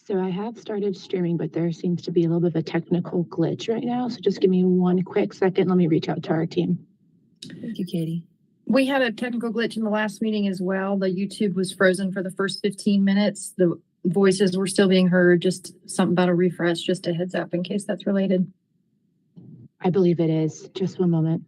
So I have started streaming, but there seems to be a little bit of a technical glitch right now. So just give me one quick second. Let me reach out to our team. Thank you, Katie. We had a technical glitch in the last meeting as well. The YouTube was frozen for the first 15 minutes. The voices were still being heard. Just something about a refresh, just a heads up in case that's related. I believe it is. Just one moment.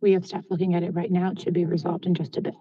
We have staff looking at it right now. It should be resolved in just a bit.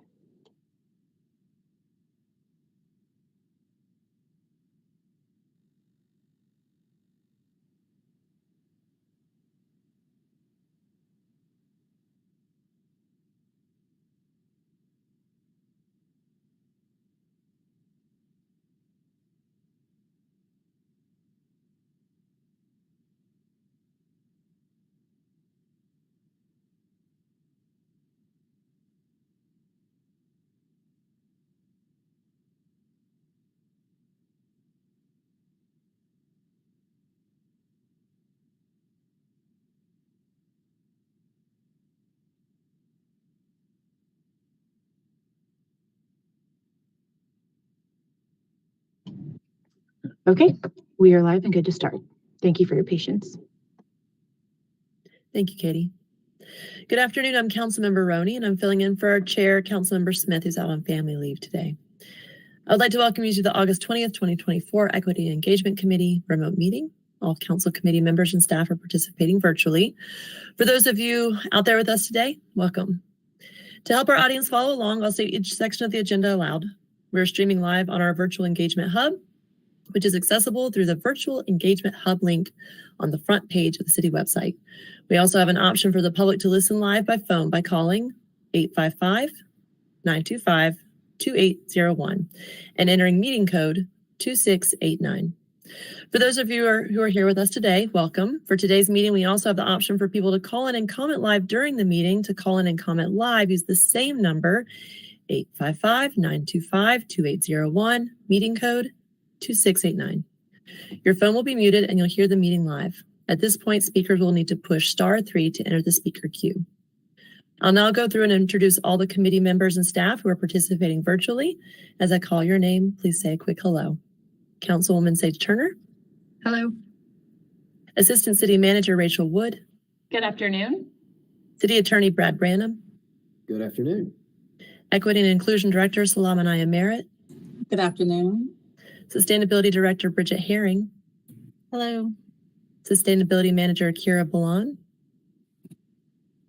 Okay, we are live and good to start. Thank you for your patience. Thank you, Katie. Good afternoon. I'm Councilmember Roney, and I'm filling in for our chair, Councilmember Smith, who's out on family leave today. I would like to welcome you to the August 20th, 2024 Equity and Engagement Committee remote meeting. All council committee members and staff are participating virtually. For those of you out there with us today, welcome. To help our audience follow along, I'll state each section of the agenda aloud. We're streaming live on our virtual engagement hub, which is accessible through the virtual engagement hub link on the front page of the city website. We also have an option for the public to listen live by phone by calling 855-925-2801 and entering meeting code 2689. For those of you who are here with us today, welcome. For today's meeting, we also have the option for people to call in and comment live during the meeting. To call in and comment live, use the same number, 855-925-2801, meeting code 2689. Your phone will be muted and you'll hear the meeting live. At this point, speakers will need to push *3 to enter the speaker queue. I'll now go through and introduce all the committee members and staff who are participating virtually. As I call your name, please say a quick hello. Councilwoman Sage Turner. Hello. Assistant City Manager Rachel Wood. Good afternoon. City Attorney Brad Branham. Good afternoon. Equity and Inclusion Director Salamanaya Merritt. Good afternoon. Sustainability Director Bridget Herring. Hello. Sustainability Manager Kira Balan.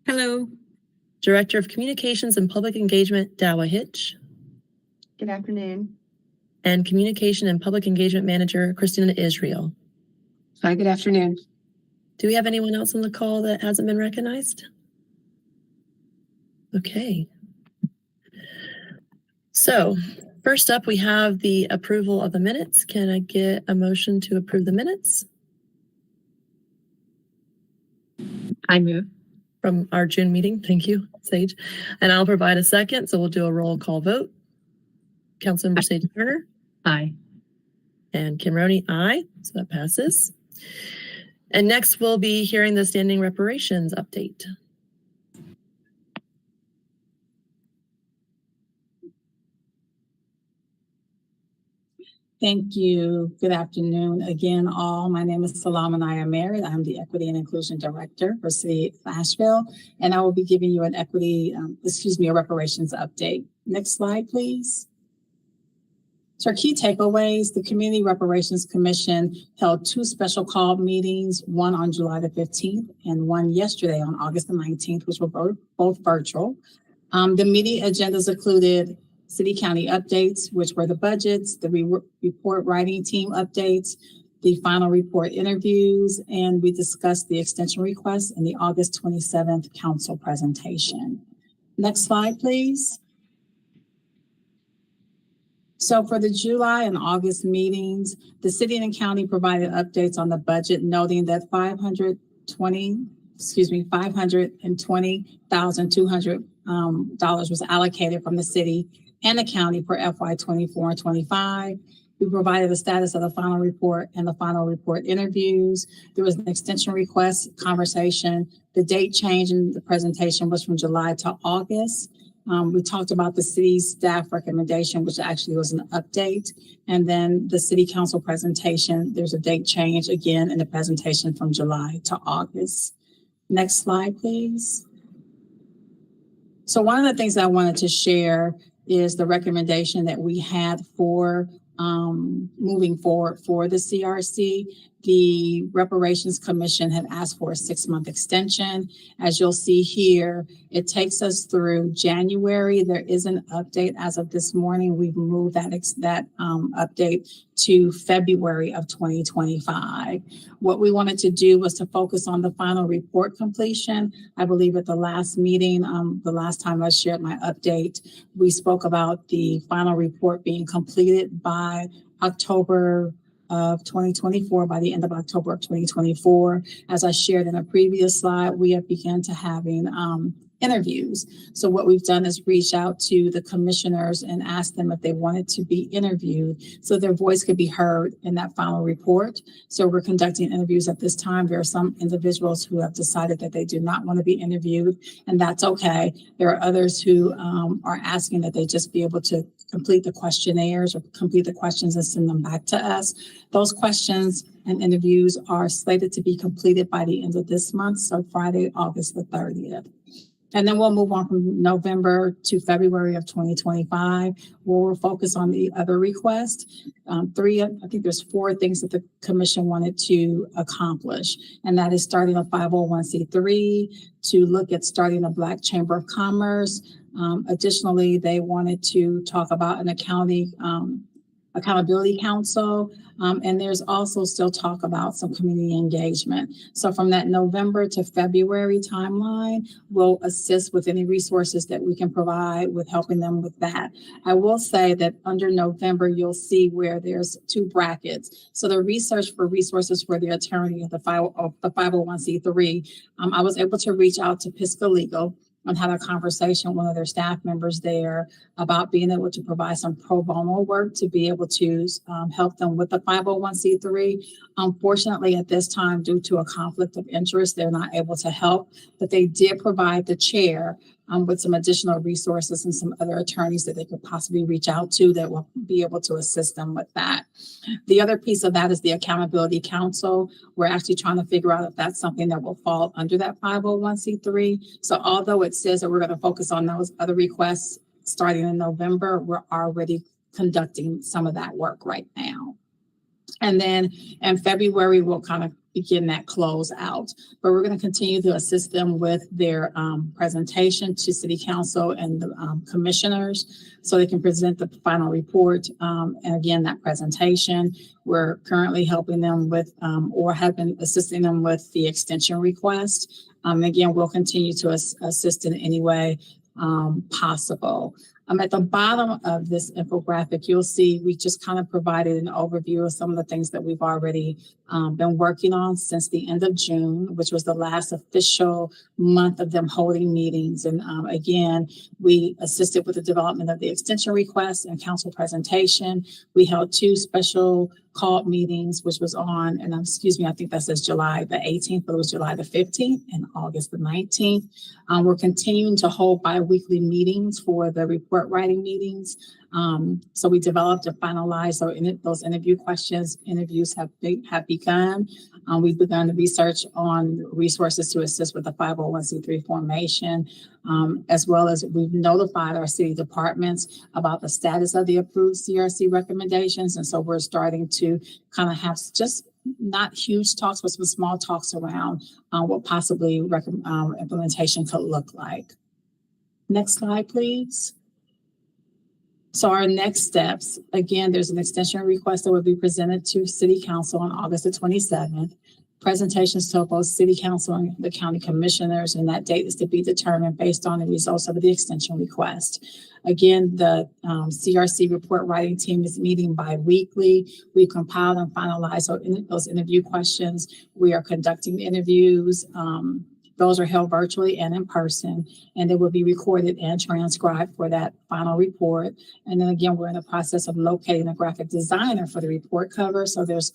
Hello. Director of Communications and Public Engagement Dawa Hitch. Good afternoon. And Communication and Public Engagement Manager Christina Israel. Hi, good afternoon. Do we have anyone else on the call that hasn't been recognized? Okay. So first up, we have the approval of the minutes. Can I get a motion to approve the minutes I move. from our June meeting? Thank you, Sage. And I'll provide a second, so we'll do a roll call vote. Councilmember Sage Turner Aye. and Kim Roney, aye. So that passes. And next, we'll be hearing the standing reparations update. Thank you. Good afternoon again, all. My name is Salamanaya Merritt. I'm the Equity and Inclusion Director for City of Asheville, and I will be giving you an a reparations update. Next slide, please. So our key takeaways: the Community Reparations Commission held 2 special call meetings, one on July the 15th and one yesterday on August the 19th, which were both virtual. The meeting agendas included city county updates, which were the budgets, the report writing team updates, the final report interviews, and we discussed the extension request in the August 27th council presentation. Next slide, please. So for the July and August meetings, the city and county provided updates on the budget, noting that $520,200 was allocated from the city and the county for FY 24 and 25. We provided the status of the final report and the final report interviews. There was an extension request conversation. The date change in the presentation was from July to August. We talked about the city's staff recommendation, which actually was an update. And then the city council presentation, there's a date change again in the presentation from July to August. Next slide, please. So one of the things I wanted to share is the recommendation that we had for moving forward for the CRC. The Reparations Commission had asked for a 6-month extension. As you'll see here, it takes us through January. There is an update as of this morning. We've moved that update to February of 2025. What we wanted to do was to focus on the final report completion. I believe at the last meeting, the last time I shared my update, we spoke about the final report being completed by October of 2024, by the end of October of 2024. As I shared in a previous slide, we have begun to having interviews. So what we've done is reach out to the commissioners and ask them if they wanted to be interviewed so their voice could be heard in that final report. So we're conducting interviews at this time. There are some individuals who have decided that they do not want to be interviewed, and that's okay. There are others who are asking that they just be able to complete the questionnaires or complete the questions and send them back to us. Those questions and interviews are slated to be completed by the end of this month, so Friday, August the 30th. And then we'll move on from November to February of 2025, where we'll focus on the other requests. I think there's 4 things that the commission wanted to accomplish, and that is starting a 501c3, to look at starting a Black Chamber of Commerce, Additionally, they wanted to talk about an accountability council. And there's also still talk about some community engagement. So from that November to February timeline, we'll assist with any resources that we can provide with helping them with that. I will say that under November, you'll see where there's two brackets. So the research for resources for the attorney of the 501c3, I was able to reach out to Pisca Legal and had a conversation with one of their staff members there about being able to provide some pro bono work to be able to help them with the 501c3. Unfortunately, at this time, due to a conflict of interest, they're not able to help, but they did provide the chair with some additional resources and some other attorneys that they could possibly reach out to that will be able to assist them with that. The other piece of that is the Accountability Council. We're actually trying to figure out if that's something that will fall under that 501c3. So although it says that we're going to focus on those other requests starting in November, we're already conducting some of that work right now. And then in February, we'll kind of begin that close out. But we're going to continue to assist them with their presentation to City Council and the commissioners so they can present the final report. And again, that presentation, we're currently helping them with or have been assisting them with the extension request. Again, we'll continue to assist in any way possible. At the bottom of this infographic, you'll see we just kind of provided an overview of some of the things that we've already been working on since the end of June, which was the last official month of them holding meetings. And again, we assisted with the development of the extension request and council presentation. We held 2 special called meetings, which was on, and I think that says July the 18th, but it was July the 15th and August the 19th. We're continuing to hold bi-weekly meetings for the report writing meetings. So we developed and finalized those interview questions. Interviews have begun. We've begun the research on resources to assist with the 501c3 formation, as well as we've notified our city departments about the status of the approved CRC recommendations. And so we're starting to kind of have just not huge talks, but some small talks around what possibly implementation could look like. Next slide, please. So our next steps, again, there's an extension request that will be presented to City Council on August the 27th. Presentations to both City Council and the County Commissioners, and that date is to be determined based on the results of the extension request. Again, the CRC report writing team is meeting bi-weekly. We compiled and finalized those interview questions. We are conducting interviews. Those are held virtually and in person, and they will be recorded and transcribed for that final report. And then again, we're in the process of locating a graphic designer for the report cover. So there's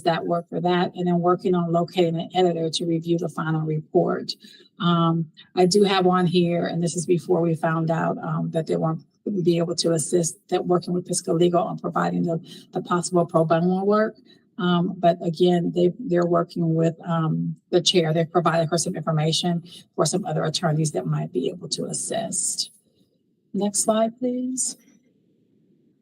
that work for that, and then working on locating an editor to review the final report. I do have on here, and this is before we found out that they won't be able to assist that working with Pisca Legal on providing the possible pro bono work. But again, they're working with the chair. They've provided her some information for some other attorneys that might be able to assist. Next slide, please.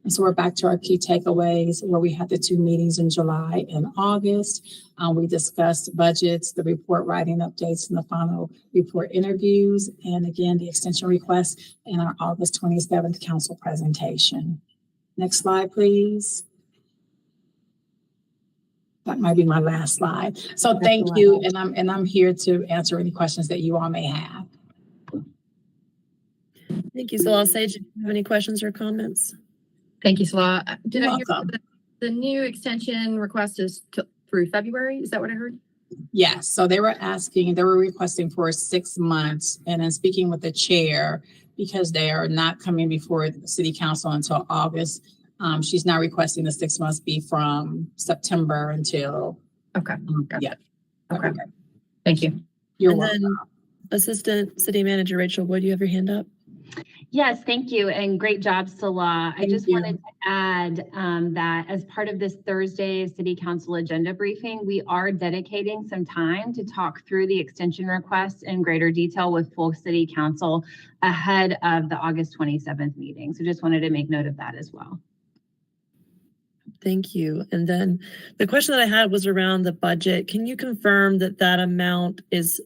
And so we're back to our key takeaways where we had the 2 meetings in July and August. We discussed budgets, the report writing updates, and the final report interviews. And again, the extension request and our August 27th council presentation. Next slide, please. That might be my last slide. So thank you, and I'm here to answer any questions that you all may have. Thank you, Salah. Sage, do you have any questions or comments? Thank you, Salah. Did You're I hear welcome. the new extension request is through February? Is that what I heard? Yes. So they were requesting for 6 months, and then speaking with the chair, because they are not coming before the City Council until August. She's now requesting the 6 months be from September until. Okay. Yeah. Okay. Thank you. You're And welcome. then Assistant City Manager Rachel Wood, you have your hand up. Yes, thank you, and great job, Salah. I just you. wanted to add that as part of this Thursday City Council agenda briefing, we are dedicating some time to talk through the extension request in greater detail with full City Council ahead of the August 27th meeting. So just wanted to make note of that as well. Thank you. And then the question that I had was around the budget. Can you confirm that that amount is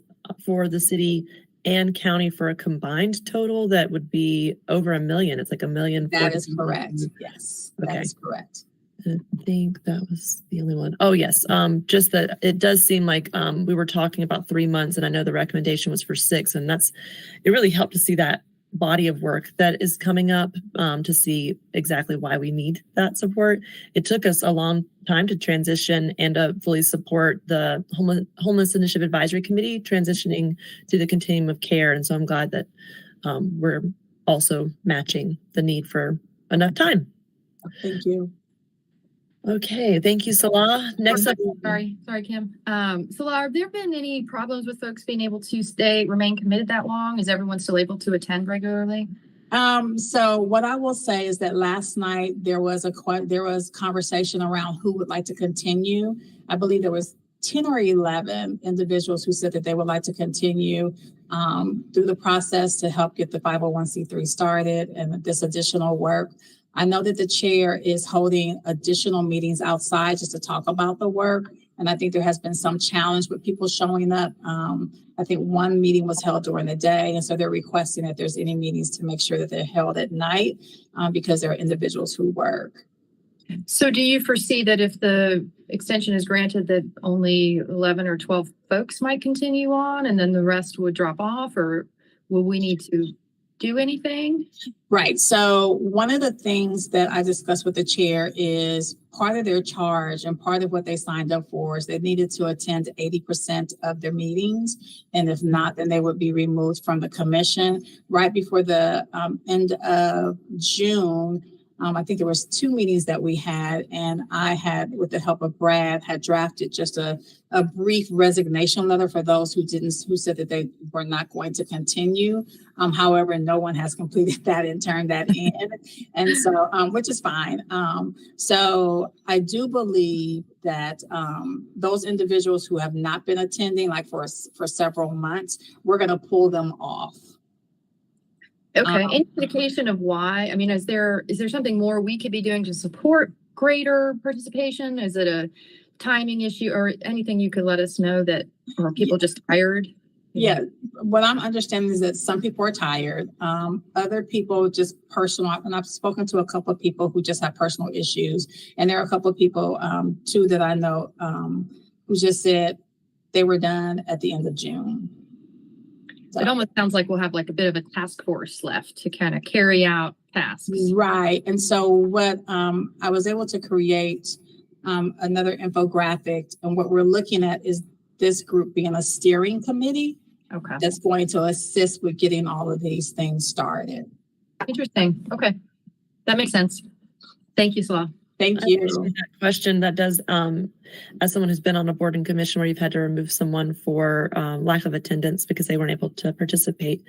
for the city and county for a combined total that would be over $1 million. It's like $1 million. That is correct. Yes, Okay. that is correct. I think that was the only one. Oh, yes. Just that it does seem like we were talking about 3 months, and I know the recommendation was for 6, and it really helped to see that body of work that is coming up, to see exactly why we need that support. It took us a long time to transition and fully support the Homeless Initiative Advisory Committee transitioning to the continuum of care. And so I'm glad that we're also matching the need for enough time. Thank you. Okay, thank you, Salah. Next up. Sorry, Kim. Salah, have there been any problems with folks being able to remain committed that long? Is everyone still able to attend regularly? So what I will say is that last night there was conversation around who would like to continue. I believe there was 10 or 11 individuals who said that they would like to continue through the process to help get the 501c3 started and this additional work. I know that the chair is holding additional meetings outside just to talk about the work. And I think there has been some challenge with people showing up. I think one meeting was held during the day. And so they're requesting that there's any meetings to make sure that they're held at night because there are individuals who work. So do you foresee that if the extension is granted that only 11 or 12 folks might continue on and then the rest would drop off, or will we need to do anything? Right. So one of the things that I discussed with the chair is part of their charge and part of what they signed up for is they needed to attend 80% of their meetings. And if not, then they would be removed from the commission. Right before the end of June, I think there was 2 meetings that we had, and I had, with the help of Brad, had drafted just a brief resignation letter for those who said that they were not going to continue. However, no one has completed that and turned that in, and so which is fine. So I do believe that those individuals who have not been attending, like for several months, we're going to pull them off. Okay. Any indication of why? I mean, is there something more we could be doing to support greater participation? Is it a timing issue or anything you could let us know that, or are people just tired? Yeah, what I'm understanding is that some people are tired. Other people just personal, and I've spoken to a couple of people who just have personal issues. And there are a couple of people too that I know who just said they were done at the end of June. So, it almost sounds like we'll have like a bit of a task force left to kind of carry out tasks. Right. And so what I was able to create another infographic, and what we're looking at is this group being a steering committee. Okay. That's going to assist with getting all of these things started. Interesting. Okay. That makes sense. Thank you, Salah. Thank you. That question that does, as someone who's been on a board and commission where you've had to remove someone for lack of attendance because they weren't able to participate.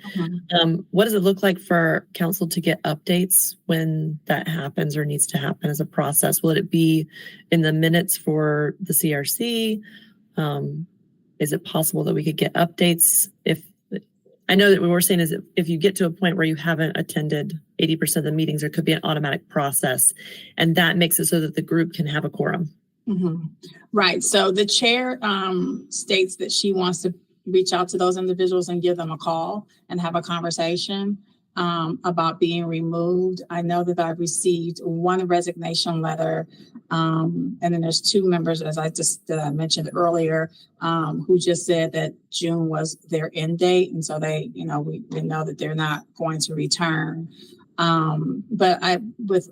What does it look like for council to get updates when that happens or needs to happen as a process? Will it be in the minutes for the CRC? Is it possible that we could get updates? I know that what we're saying is if you get to a point where you haven't attended 80% of the meetings, there could be an automatic process, and that makes it so that the group can have a quorum. Right. So the chair states that she wants to reach out to those individuals and give them a call and have a conversation about being removed. I know that I've received one resignation letter, and then there's 2 members, as I mentioned earlier, who just said that June was their end date, and so they, we know that they're not going to return. But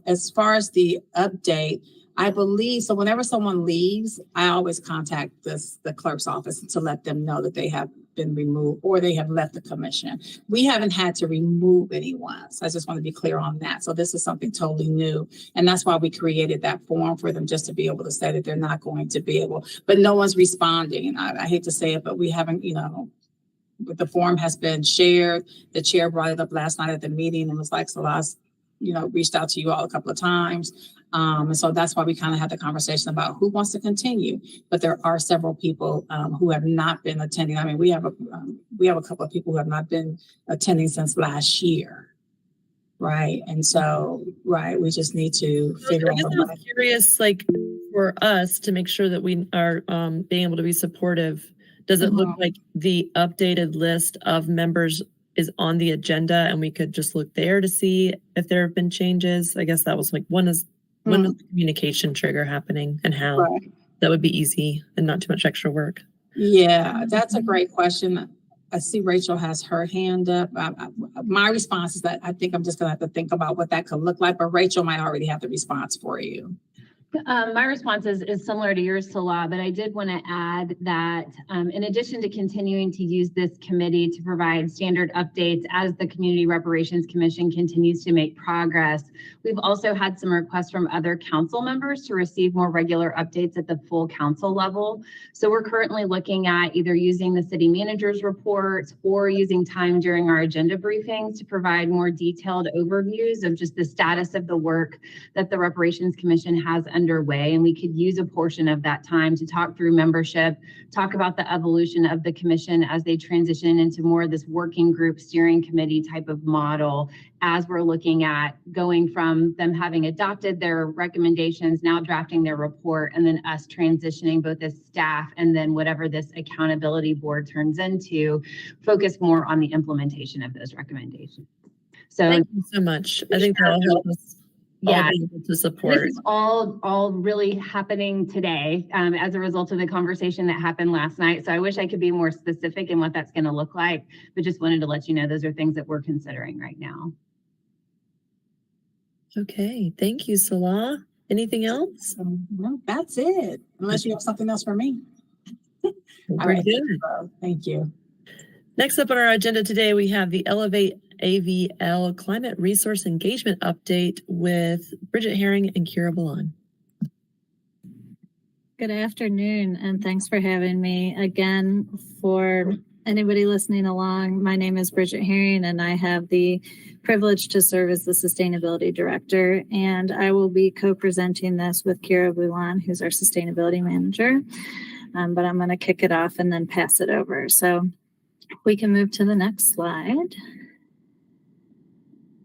as far as the update, I believe so. Whenever someone leaves, I always contact the clerk's office to let them know that they have been removed or they have left the commission. We haven't had to remove anyone. So I just want to be clear on that. So this is something totally new. And that's why we created that form for them, just to be able to say that they're not going to be able, but no one's responding. I hate to say it, but we haven't, the form has been shared. The chair brought it up last night at the meeting and was like, Celeste, reached out to you all a couple of times. And so that's why we kind of had the conversation about who wants to continue. But there are several people who have not been attending. I mean, we have a couple of people who have not been attending since last year. Right. And so, we just need to figure out. I'm curious, for us to make sure that we are being able to be supportive. Does it look like the updated list of members is on the agenda and we could just look there to see if there have been changes? I guess that was like, when is the communication trigger happening and how? Right. That would be easy and not too much extra work. Yeah, that's a great question. I see Rachel has her hand up. My response is that I think I'm just going to have to think about what that could look like, but Rachel might already have the response for you. My response is similar to yours, Salah, but I did want to add that in addition to continuing to use this committee to provide standard updates as the Community Reparations Commission continues to make progress, we've also had some requests from other council members to receive more regular updates at the full council level. So we're currently looking at either using the city manager's reports or using time during our agenda briefings to provide more detailed overviews of just the status of the work that the Reparations Commission has underway, and we could use a portion of that time to talk through membership, talk about the evolution of the commission as they transition into more of this working group steering committee type of model, as we're looking at going from them having adopted their recommendations, now drafting their report, and then us transitioning both as staff and then whatever this accountability board turns into, focus more on the implementation of those recommendations. So thank you so much. I think that'll help us. Yeah, be able to support. This is all really happening today as a result of the conversation that happened last night. So I wish I could be more specific in what that's going to look like, but just wanted to let you know those are things that we're considering right now. Okay, thank you, Salah. Anything else? No, that's it. Unless you have something else for me. Very good. Thank you. Next up on our agenda today, we have the Elevate AVL Climate Resource Engagement Update with Bridget Herring and Kira Balan. Good afternoon, and thanks for having me again. For anybody listening along, my name is Bridget Herring, and I have the privilege to serve as the Sustainability Director, and I will be co-presenting this with Kira Balan, who's our Sustainability Manager, but I'm going to kick it off and then pass it over. So we can move to the next slide.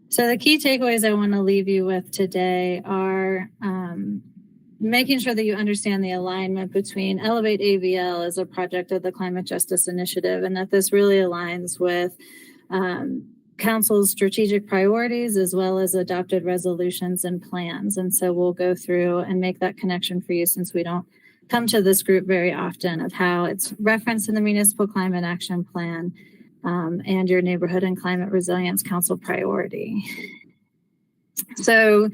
So the key takeaways I want to leave you with today are making sure that you understand the alignment between Elevate AVL as a project of the Climate Justice Initiative, and that this really aligns with Council's strategic priorities as well as adopted resolutions and plans. And so we'll go through and make that connection for you, since we don't come to this group very often, of how it's referenced in the Municipal Climate Action Plan and your Neighborhood and Climate Resilience Council priority. So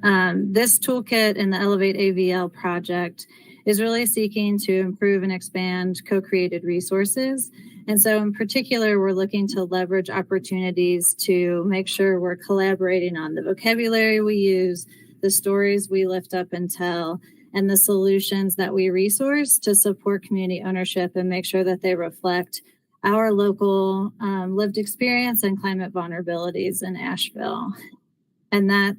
this toolkit in the Elevate AVL project is really seeking to improve and expand co-created resources. And so in particular, we're looking to leverage opportunities to make sure we're collaborating on the vocabulary we use, the stories we lift up and tell, and the solutions that we resource to support community ownership and make sure that they reflect our local lived experience and climate vulnerabilities in Asheville. And that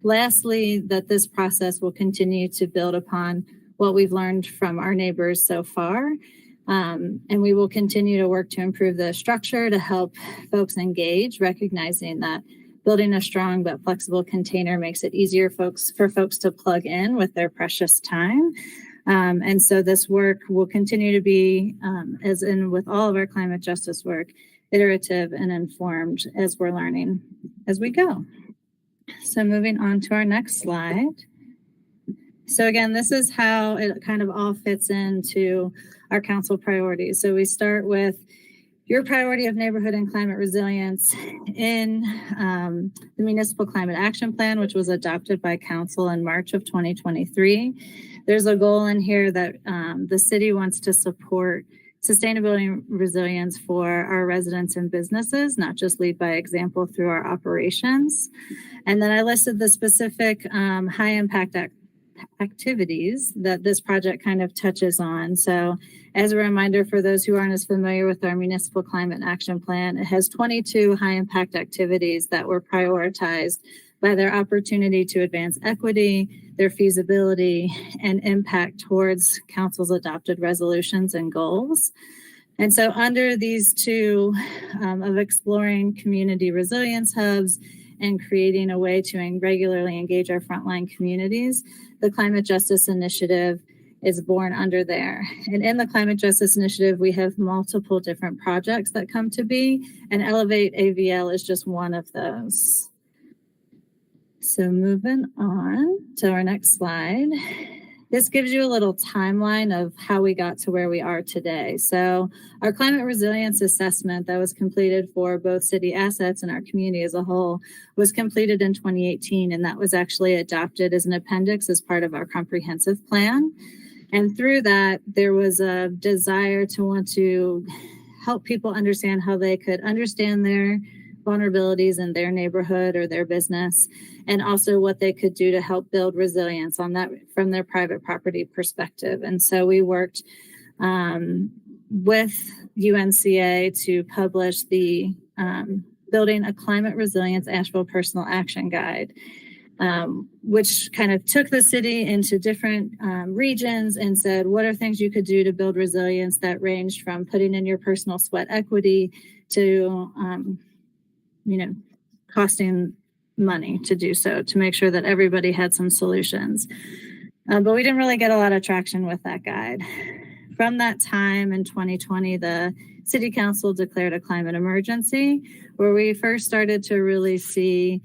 lastly, that this process will continue to build upon what we've learned from our neighbors so far. And we will continue to work to improve the structure to help folks engage, recognizing that building a strong but flexible container makes it easier for folks to plug in with their precious time. And so this work will continue to be, as in with all of our climate justice work, iterative and informed as we're learning as we go. So moving on to our next slide. So again, this is how it kind of all fits into our council priorities. So we start with your priority of neighborhood and climate resilience in the Municipal Climate Action Plan, which was adopted by council in March of 2023. There's a goal in here that the city wants to support sustainability and resilience for our residents and businesses, not just lead by example through our operations. And then I listed the specific high impact activities that this project kind of touches on. So as a reminder for those who aren't as familiar with our Municipal Climate Action Plan, it has 22 high impact activities that were prioritized by their opportunity to advance equity, their feasibility, and impact towards council's adopted resolutions and goals. And so under these two of exploring community resilience hubs and creating a way to regularly engage our frontline communities, the Climate Justice Initiative is born under there. And in the Climate Justice Initiative, we have multiple different projects that come to be, and Elevate AVL is just one of those. So moving on to our next slide. This gives you a little timeline of how we got to where we are today. So our climate resilience assessment that was completed for both city assets and our community as a whole was completed in 2018, and that was actually adopted as an appendix as part of our comprehensive plan. And through that, there was a desire to want to help people understand how they could understand their vulnerabilities in their neighborhood or their business, and also what they could do to help build resilience on that from their private property perspective. And so we worked with UNCA to publish the Building a Climate Resilience Asheville Personal Action Guide, which kind of took the city into different regions and said, what are things you could do to build resilience that ranged from putting in your personal sweat equity to costing money to do so, to make sure that everybody had some solutions. But we didn't really get a lot of traction with that guide. From that time in 2020, the City Council declared a climate emergency, where we first started to really see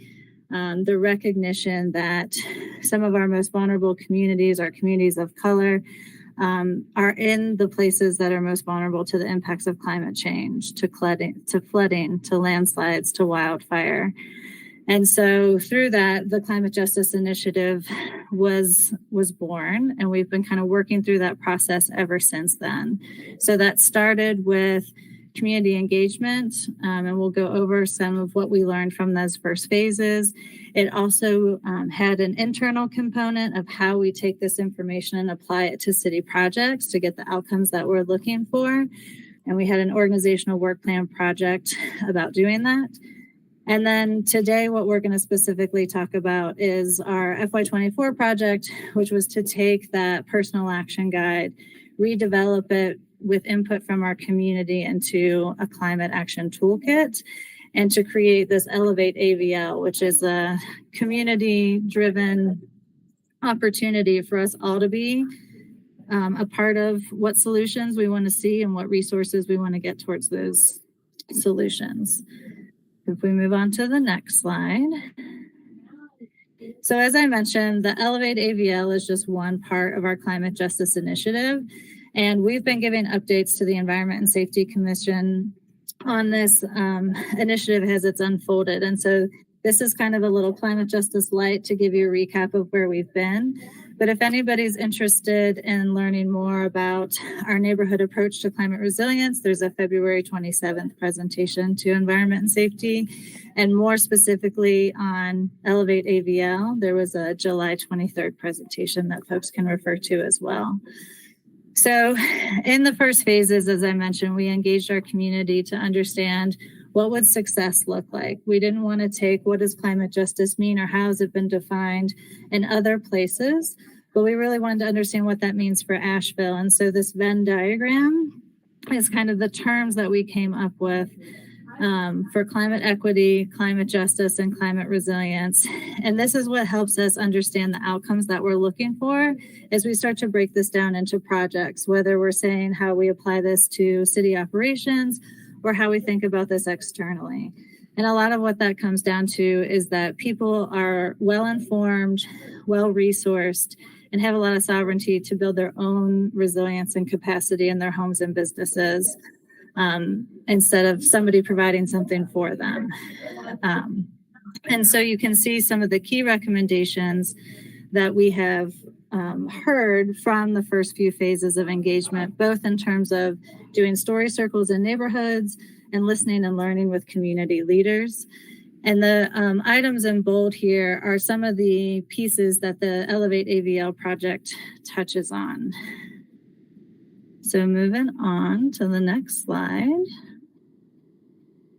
the recognition that some of our most vulnerable communities, our communities of color, are in the places that are most vulnerable to the impacts of climate change, to flooding, to landslides, to wildfire. And so through that, the Climate Justice Initiative was born, and we've been kind of working through that process ever since then. So that started with community engagement, and we'll go over some of what we learned from those first phases. It also had an internal component of how we take this information and apply it to city projects to get the outcomes that we're looking for. And we had an organizational work plan project about doing that. And then today, what we're going to specifically talk about is our FY24 project, which was to take that personal action guide, redevelop it with input from our community into a climate action toolkit, and to create this Elevate AVL, which is a community-driven opportunity for us all to be a part of what solutions we want to see and what resources we want to get towards those solutions. If we move on to the next slide. So as I mentioned, the Elevate AVL is just one part of our Climate Justice Initiative. And we've been giving updates to the Environment and Safety Commission on this initiative as it's unfolded. And so this is kind of a little Climate Justice Light to give you a recap of where we've been. But if anybody's interested in learning more about our neighborhood approach to climate resilience, there's a February 27th presentation to Environment and Safety. And more specifically on Elevate AVL, there was a July 23rd presentation that folks can refer to as well. So in the first phases, as I mentioned, we engaged our community to understand what would success look like. We didn't want to take what does climate justice mean or how has it been defined in other places, but we really wanted to understand what that means for Asheville. And so this Venn diagram is kind of the terms that we came up with for climate equity, climate justice, and climate resilience. And this is what helps us understand the outcomes that we're looking for as we start to break this down into projects, whether we're saying how we apply this to city operations or how we think about this externally. And a lot of what that comes down to is that people are well-informed, well-resourced, and have a lot of sovereignty to build their own resilience and capacity in their homes and businesses, instead of somebody providing something for them. And so you can see some of the key recommendations that we have heard from the first few phases of engagement, both in terms of doing story circles in neighborhoods and listening and learning with community leaders. And the items in bold here are some of the pieces that the Elevate AVL project touches on. So moving on to the next slide.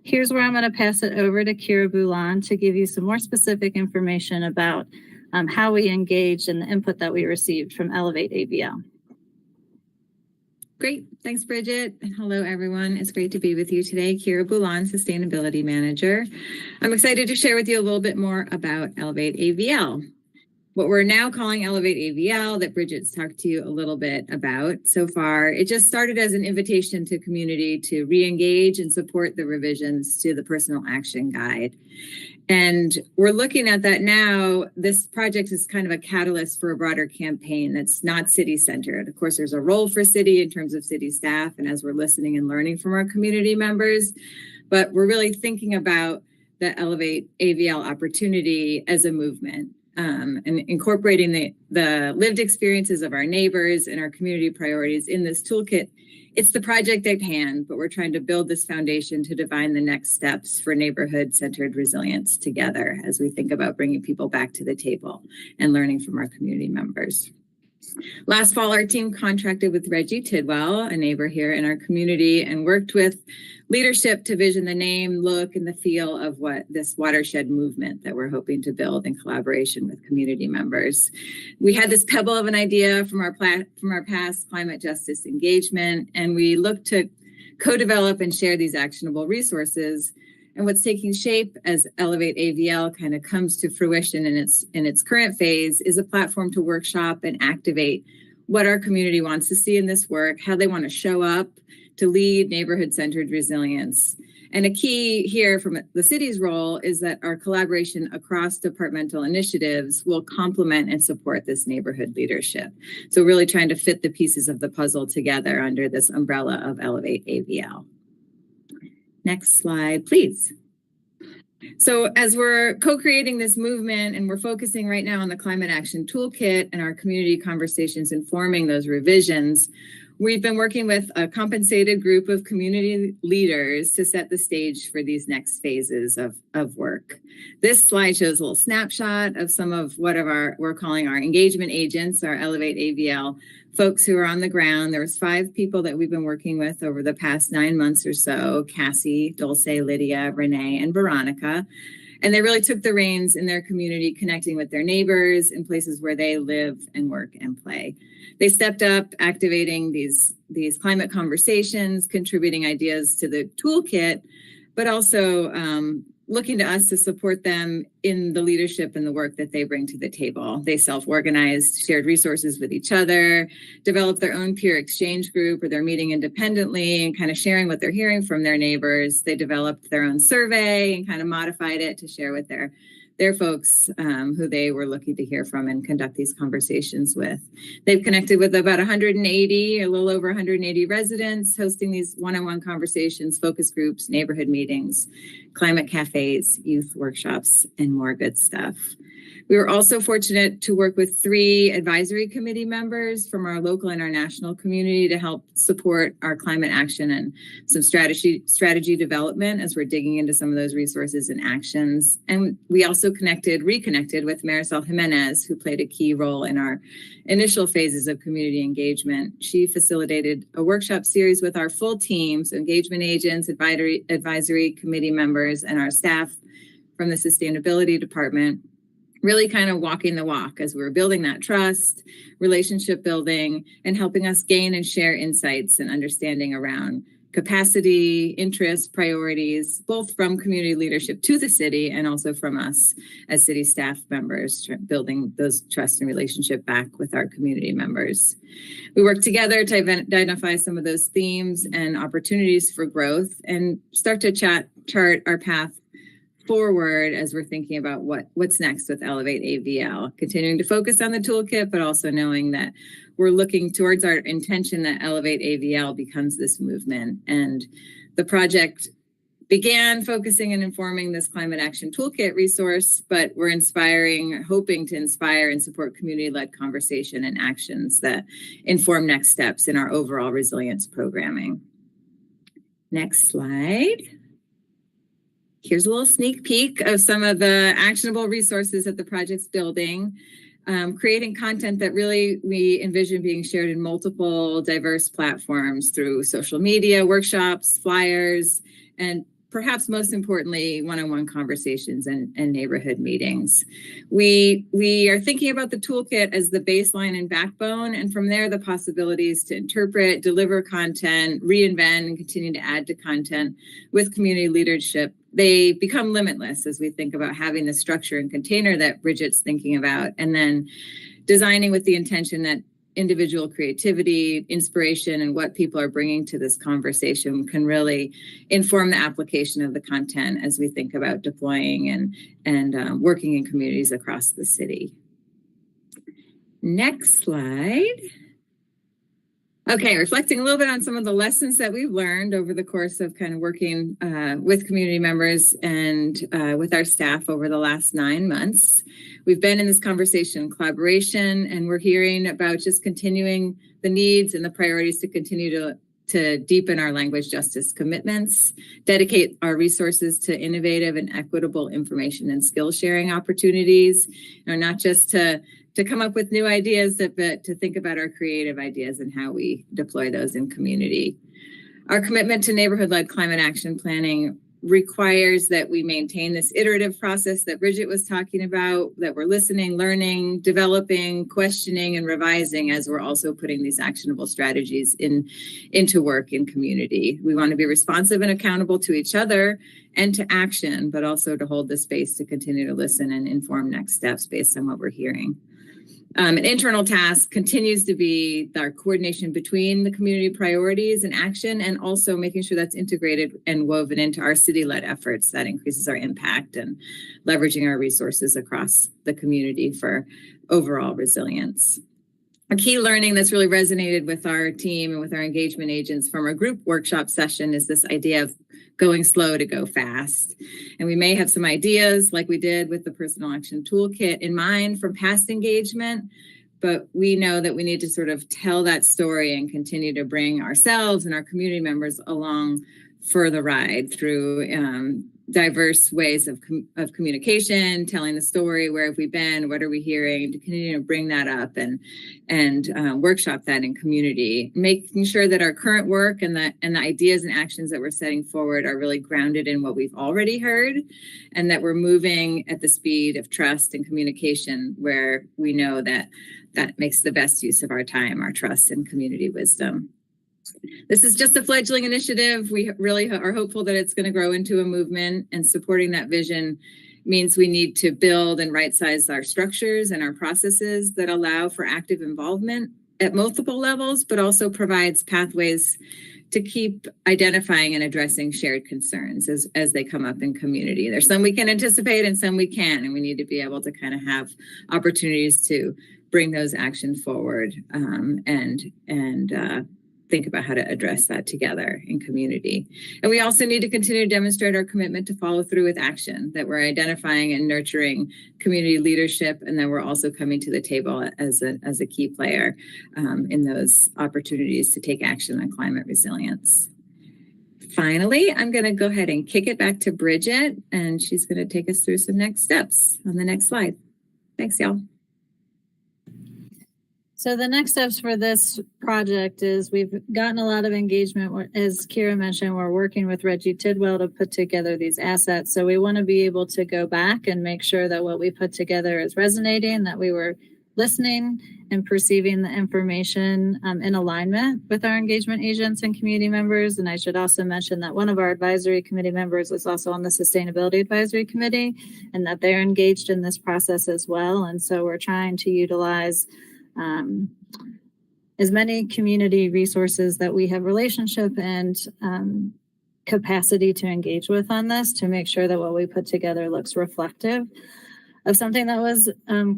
Here's where I'm going to pass it over to Kira Boulan to give you some more specific information about how we engaged and the input that we received from Elevate AVL. Great. Thanks, Bridget. And hello, everyone. It's great to be with you today. Kira Boulan, Sustainability Manager. I'm excited to share with you a little bit more about Elevate AVL. what we're now calling Elevate AVL that Bridget's talked to you a little bit about so far. It just started as an invitation to community to re-engage and support the revisions to the personal action guide. And we're looking at that now. This project is kind of a catalyst for a broader campaign that's not city-centered. Of course, there's a role for city in terms of city staff and as we're listening and learning from our community members, but we're really thinking about the Elevate AVL opportunity as a movement. And incorporating the lived experiences of our neighbors and our community priorities in this toolkit. It's the project at hand, but we're trying to build this foundation to define the next steps for neighborhood-centered resilience together as we think about bringing people back to the table and learning from our community members. Last fall, our team contracted with Reggie Tidwell, a neighbor here in our community, and worked with leadership to vision the name, look, and the feel of what this watershed movement that we're hoping to build in collaboration with community members. We had this pebble of an idea from our past climate justice engagement, and we looked to co-develop and share these actionable resources. And what's taking shape as Elevate AVL kind of comes to fruition in its current phase is a platform to workshop and activate what our community wants to see in this work, how they want to show up to lead neighborhood-centered resilience. And a key here from the city's role is that our collaboration across departmental initiatives will complement and support this neighborhood leadership. So really trying to fit the pieces of the puzzle together under this umbrella of Elevate AVL. Next slide, please. So as we're co-creating this movement and we're focusing right now on the Climate Action Toolkit and our community conversations informing those revisions, we've been working with a compensated group of community leaders to set the stage for these next phases of work. This slide shows a little snapshot of some of what we're calling our engagement agents, our Elevate AVL folks who are on the ground. There was 5 people that we've been working with over the past 9 months or so: Cassie, Dulce, Lydia, Renee, and Veronica. And they really took the reins in their community, connecting with their neighbors in places where they live and work and play. They stepped up, activating these climate conversations, contributing ideas to the toolkit, but also looking to us to support them in the leadership and the work that they bring to the table. They self-organized, shared resources with each other, developed their own peer exchange group, or they're meeting independently and kind of sharing what they're hearing from their neighbors. They developed their own survey and kind of modified it to share with their folks who they were looking to hear from and conduct these conversations with. They've connected with about 180, a little over 180 residents, hosting these one-on-one conversations, focus groups, neighborhood meetings, climate cafes, youth workshops, and more good stuff. We were also fortunate to work with 3 advisory committee members from our local and our national community to help support our climate action and some strategy development as we're digging into some of those resources and actions. And we also reconnected with Marisol Jimenez, who played a key role in our initial phases of community engagement. She facilitated a workshop series with our full team, so engagement agents, advisory committee members, and our staff from the sustainability department, really kind of walking the walk as we were building that trust, relationship building, and helping us gain and share insights and understanding around capacity, interests, priorities, both from community leadership to the city and also from us as city staff members, building those trust and relationship back with our community members. We work together to identify some of those themes and opportunities for growth and start to chart our path forward as we're thinking about what's next with Elevate AVL, continuing to focus on the toolkit, but also knowing that we're looking towards our intention that Elevate AVL becomes this movement. And the project began focusing and informing this climate action toolkit resource, but we're hoping to inspire and support community-led conversation and actions that inform next steps in our overall resilience programming. Next slide. Here's a little sneak peek of some of the actionable resources that the project's building, creating content that really we envision being shared in multiple diverse platforms through social media, workshops, flyers, and perhaps most importantly, one-on-one conversations and neighborhood meetings. We are thinking about the toolkit as the baseline and backbone, and from there, the possibilities to interpret, deliver content, reinvent, and continue to add to content with community leadership. They become limitless as we think about having the structure and container that Bridget's thinking about, and then designing with the intention that individual creativity, inspiration, and what people are bringing to this conversation can really inform the application of the content as we think about deploying and working in communities across the city. Next slide. Okay, reflecting a little bit on some of the lessons that we've learned over the course of kind of working with community members and with our staff over the last 9 months. We've been in this conversation and collaboration, and we're hearing about just continuing the needs and the priorities to continue to deepen our language justice commitments, dedicate our resources to innovative and equitable information and skill sharing opportunities, not just to come up with new ideas, but to think about our creative ideas and how we deploy those in community. Our commitment to neighborhood-led climate action planning requires that we maintain this iterative process that Bridget was talking about, that we're listening, learning, developing, questioning, and revising as we're also putting these actionable strategies into work in community. We want to be responsive and accountable to each other and to action, but also to hold the space to continue to listen and inform next steps based on what we're hearing. An internal task continues to be our coordination between the community priorities and action, and also making sure that's integrated and woven into our city-led efforts that increases our impact and leveraging our resources across the community for overall resilience. A key learning that's really resonated with our team and with our engagement agents from our group workshop session is this idea of going slow to go fast. And we may have some ideas like we did with the personal action toolkit in mind from past engagement, but we know that we need to sort of tell that story and continue to bring ourselves and our community members along for the ride through diverse ways of communication, telling the story, where have we been, what are we hearing, to continue to bring that up and workshop that in community, making sure that our current work and the ideas and actions that we're setting forward are really grounded in what we've already heard, and that we're moving at the speed of trust and communication where we know that makes the best use of our time, our trust and community wisdom. This is just a fledgling initiative. We really are hopeful that it's going to grow into a movement, and supporting that vision means we need to build and right-size our structures and our processes that allow for active involvement at multiple levels, but also provides pathways to keep identifying and addressing shared concerns as they come up in community. There's some we can anticipate and some we can't, and we need to be able to kind of have opportunities to bring those actions forward and think about how to address that together in community. And we also need to continue to demonstrate our commitment to follow through with action, that we're identifying and nurturing community leadership, and that we're also coming to the table as a key player in those opportunities to take action on climate resilience. Finally, I'm going to go ahead and kick it back to Bridget, and she's going to take us through some next steps on the next slide. Thanks, y'all. So the next steps for this project is we've gotten a lot of engagement. As Kira mentioned, we're working with Reggie Tidwell to put together these assets. So we want to be able to go back and make sure that what we put together is resonating, that we were listening and perceiving the information in alignment with our engagement agents and community members. And I should also mention that one of our advisory committee members is also on the Sustainability Advisory Committee, and that they're engaged in this process as well. And so we're trying to utilize as many community resources that we have relationship and capacity to engage with on this, to make sure that what we put together looks reflective of something that was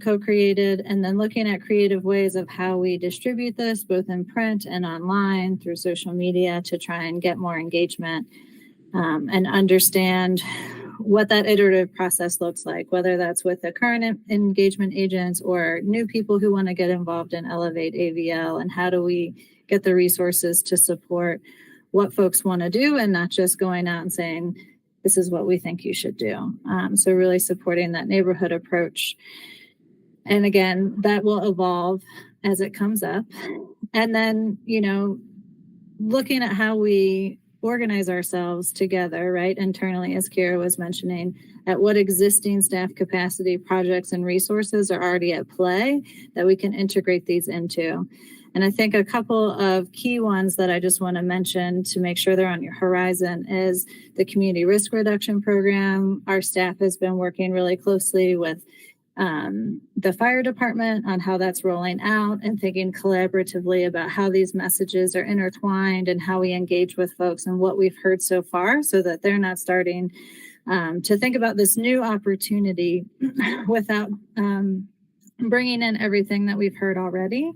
co-created, and then looking at creative ways of how we distribute this both in print and online through social media to try and get more engagement and understand what that iterative process looks like, whether that's with the current engagement agents or new people who want to get involved in Elevate AVL, and how do we get the resources to support what folks want to do and not just going out and saying, this is what we think you should do. So really supporting that neighborhood approach. And again, that will evolve as it comes up. And then, looking at how we organize ourselves together, right, internally, as Kira was mentioning, at what existing staff capacity, projects, and resources are already at play that we can integrate these into. And I think a couple of key ones that I just want to mention to make sure they're on your horizon is the community risk reduction program. Our staff has been working really closely with the fire department on how that's rolling out and thinking collaboratively about how these messages are intertwined and how we engage with folks and what we've heard so far so that they're not starting to think about this new opportunity without bringing in everything that we've heard already.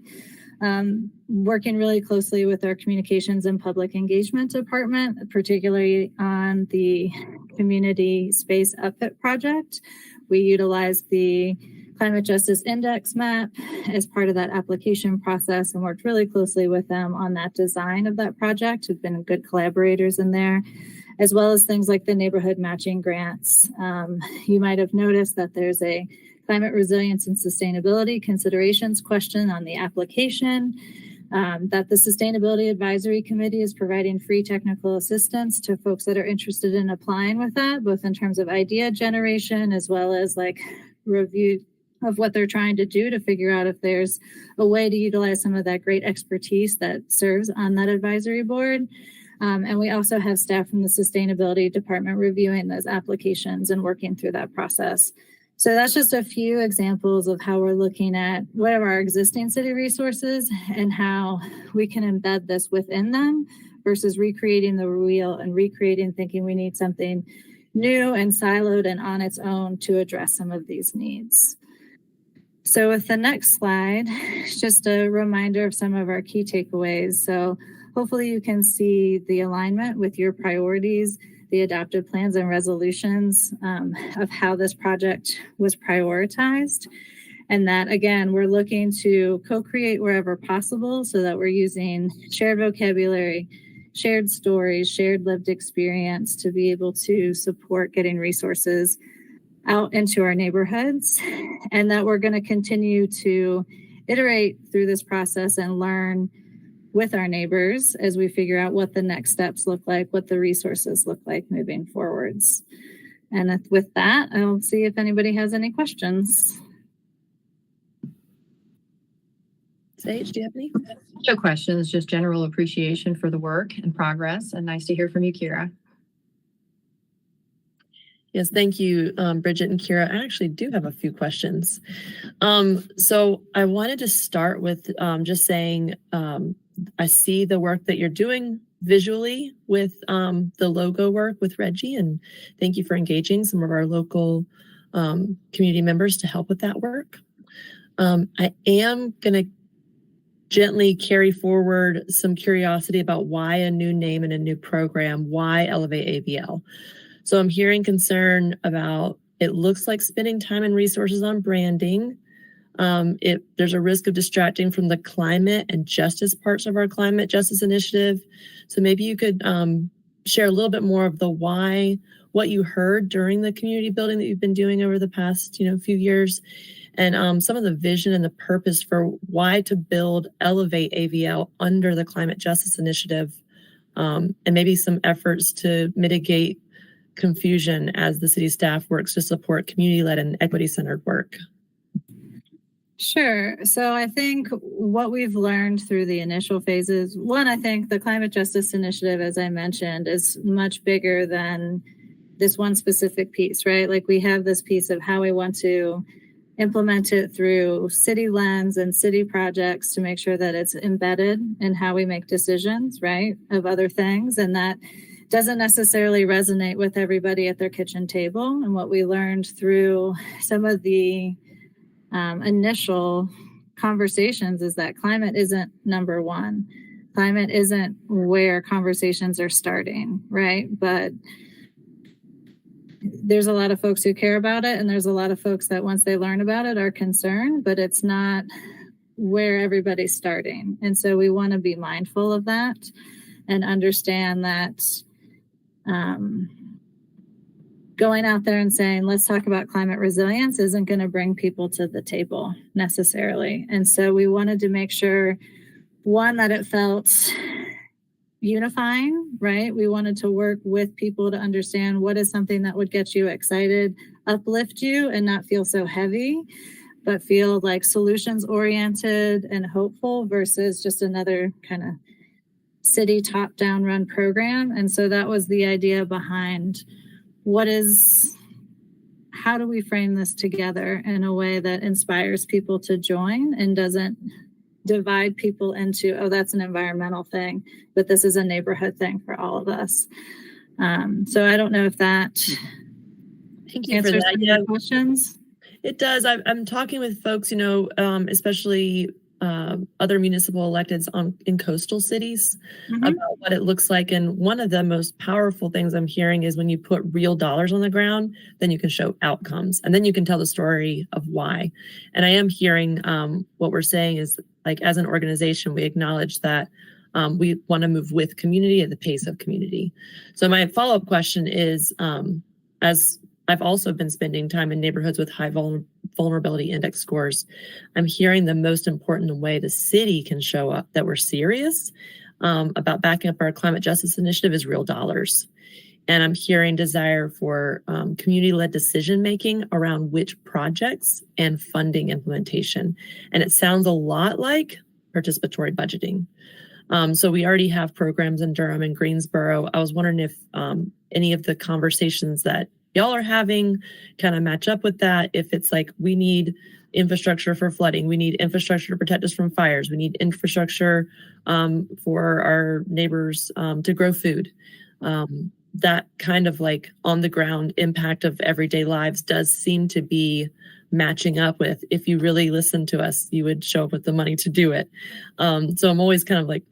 Working really closely with our communications and public engagement department, particularly on the community space upfit project. We utilized the Climate Justice Index map as part of that application process and worked really closely with them on that design of that project. We've been good collaborators in there, as well as things like the neighborhood matching grants. You might have noticed that there's a climate resilience and sustainability considerations question on the application, that the Sustainability Advisory Committee is providing free technical assistance to folks that are interested in applying with that, both in terms of idea generation as well as like review of what they're trying to do to figure out if there's a way to utilize some of that great expertise that serves on that advisory board. And we also have staff from the Sustainability Department reviewing those applications and working through that process. So that's just a few examples of how we're looking at what are our existing city resources and how we can embed this within them versus recreating the wheel and recreating thinking we need something new and siloed and on its own to address some of these needs. So with the next slide, it's just a reminder of some of our key takeaways. So hopefully you can see the alignment with your priorities, the adopted plans and resolutions of how this project was prioritized. And that, again, we're looking to co-create wherever possible so that we're using shared vocabulary, shared stories, shared lived experience to be able to support getting resources out into our neighborhoods. And that we're going to continue to iterate through this process and learn with our neighbors as we figure out what the next steps look like, what the resources look like moving forwards. And with that, I'll see if anybody has any questions. Sage, do you have any? No questions, just general appreciation for the work and progress. And nice to hear from you, Kira. Yes, thank you, Bridget and Kira. I actually do have a few questions. So I wanted to start with just saying, I see the work that you're doing visually with the logo work with Reggie, and thank you for engaging some of our local community members to help with that work. I am going to gently carry forward some curiosity about why a new name and a new program, why Elevate AVL. So I'm hearing concern about it looks like spending time and resources on branding. There's a risk of distracting from the climate and justice parts of our climate justice initiative. So maybe you could share a little bit more of the why, what you heard during the community building that you've been doing over the past few years, and some of the vision and the purpose for why to build Elevate AVL under the climate justice initiative, and maybe some efforts to mitigate confusion as the city staff works to support community-led and equity-centered work. Sure. So I think what we've learned through the initial phases, one, I think the Climate Justice Initiative, as I mentioned, is much bigger than this one specific piece, right? Like we have this piece of how we want to implement it through city lens and city projects to make sure that it's embedded in how we make decisions, right, of other things. And that doesn't necessarily resonate with everybody at their kitchen table. And what we learned through some of the initial conversations is that climate isn't number one. Climate isn't where conversations are starting, right? But there's a lot of folks who care about it, and there's a lot of folks that once they learn about it are concerned, but it's not where everybody's starting. And so we want to be mindful of that and understand that going out there and saying, let's talk about climate resilience isn't going to bring people to the table necessarily. And so we wanted to make sure, one, that it felt unifying, right? We wanted to work with people to understand what is something that would get you excited, uplift you, and not feel so heavy, but feel like solutions oriented and hopeful versus just another kind of city top down run program. And so that was the idea behind how do we frame this together in a way that inspires people to join and doesn't divide people into, oh, that's an environmental thing, but this is a neighborhood thing for all of us. So I don't know if that Thank you for answers that. some of your questions. It does. I'm talking with folks, especially other municipal electeds in coastal cities about what it looks like. And one of the most powerful things I'm hearing is when you put real dollars on the ground, then you can show outcomes and then you can tell the story of why. And I am hearing what we're saying is, like, as an organization, we acknowledge that we want to move with community at the pace of community. So my follow-up question is, as I've also been spending time in neighborhoods with high vulnerability index scores, I'm hearing the most important way the city can show up that we're serious about backing up our climate justice initiative is real dollars. And I'm hearing desire for community-led decision-making around which projects and funding implementation. And it sounds a lot like participatory budgeting. So we already have programs in Durham and Greensboro. I was wondering if any of the conversations that y'all are having kind of match up with that. If it's like, we need infrastructure for flooding, we need infrastructure to protect us from fires, we need infrastructure for our neighbors to grow food. That kind of like on the ground impact of everyday lives does seem to be matching up with, if you really listen to us, you would show up with the money to do it. So I'm always kind of like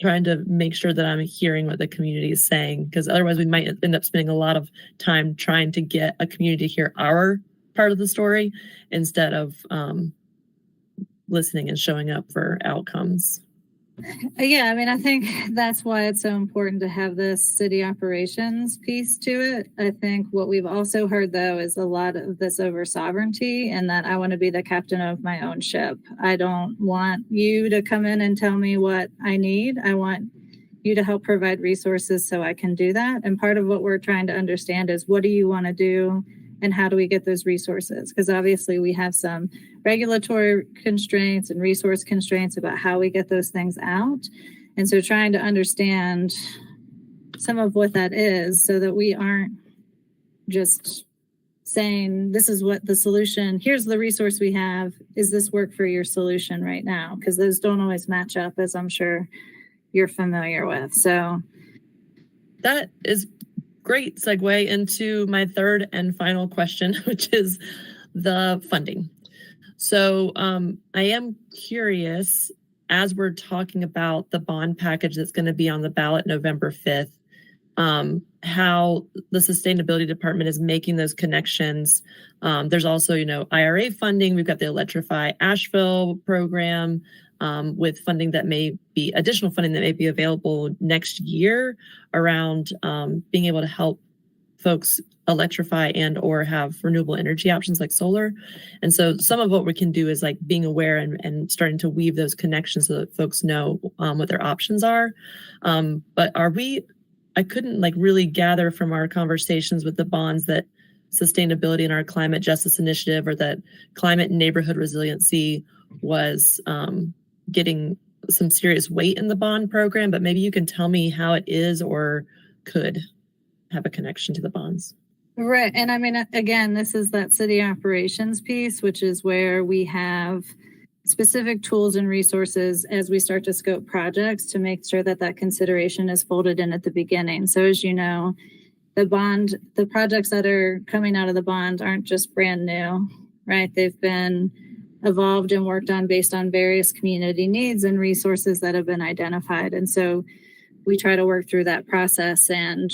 trying to make sure that I'm hearing what the community is saying, because otherwise we might end up spending a lot of time trying to get a community to hear our part of the story instead of listening and showing up for outcomes. Yeah, I mean, I think that's why it's so important to have this city operations piece to it. I think what we've also heard, though, is a lot of this over sovereignty and that I want to be the captain of my own ship. I don't want you to come in and tell me what I need. I want you to help provide resources so I can do that. And part of what we're trying to understand is, what do you want to do and how do we get those resources? Because obviously we have some regulatory constraints and resource constraints about how we get those things out. And so trying to understand some of what that is so that we aren't just saying, this is what the solution, here's the resource we have. Is this work for your solution right now? Because those don't always match up, as I'm sure you're familiar with. So that is great segue into my third and final question, which is the funding. So I am curious, as we're talking about the bond package that's going to be on the ballot November 5th, how the sustainability department is making those connections. There's also, IRA funding. We've got the Electrify Asheville program with funding that may be additional funding that may be available next year around being able to help folks electrify and or have renewable energy options like solar. And so some of what we can do is like being aware and starting to weave those connections so that folks know what their options are. But I couldn't really gather from our conversations with the bonds that sustainability in our climate justice initiative or that climate and neighborhood resiliency was getting some serious weight in the bond program, but maybe you can tell me how it is or could have a connection to the bonds. Right. And I mean, again, this is that city operations piece, which is where we have specific tools and resources as we start to scope projects to make sure that that consideration is folded in at the beginning. So as you know, the projects that are coming out of the bond aren't just brand new, right? They've been evolved and worked on based on various community needs and resources that have been identified. And so we try to work through that process. And,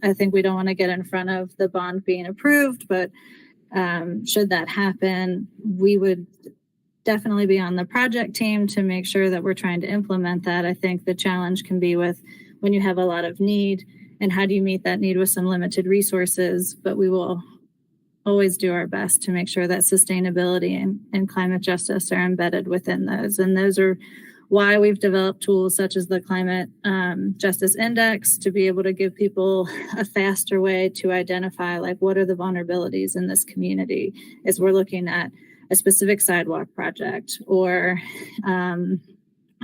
I think we don't want to get in front of the bond being approved, but should that happen, we would definitely be on the project team to make sure that we're trying to implement that. I think the challenge can be with when you have a lot of need and how do you meet that need with some limited resources, but we will always do our best to make sure that sustainability and climate justice are embedded within those. And those are why we've developed tools such as the Climate Justice Index to be able to give people a faster way to identify like what are the vulnerabilities in this community as we're looking at a specific sidewalk project or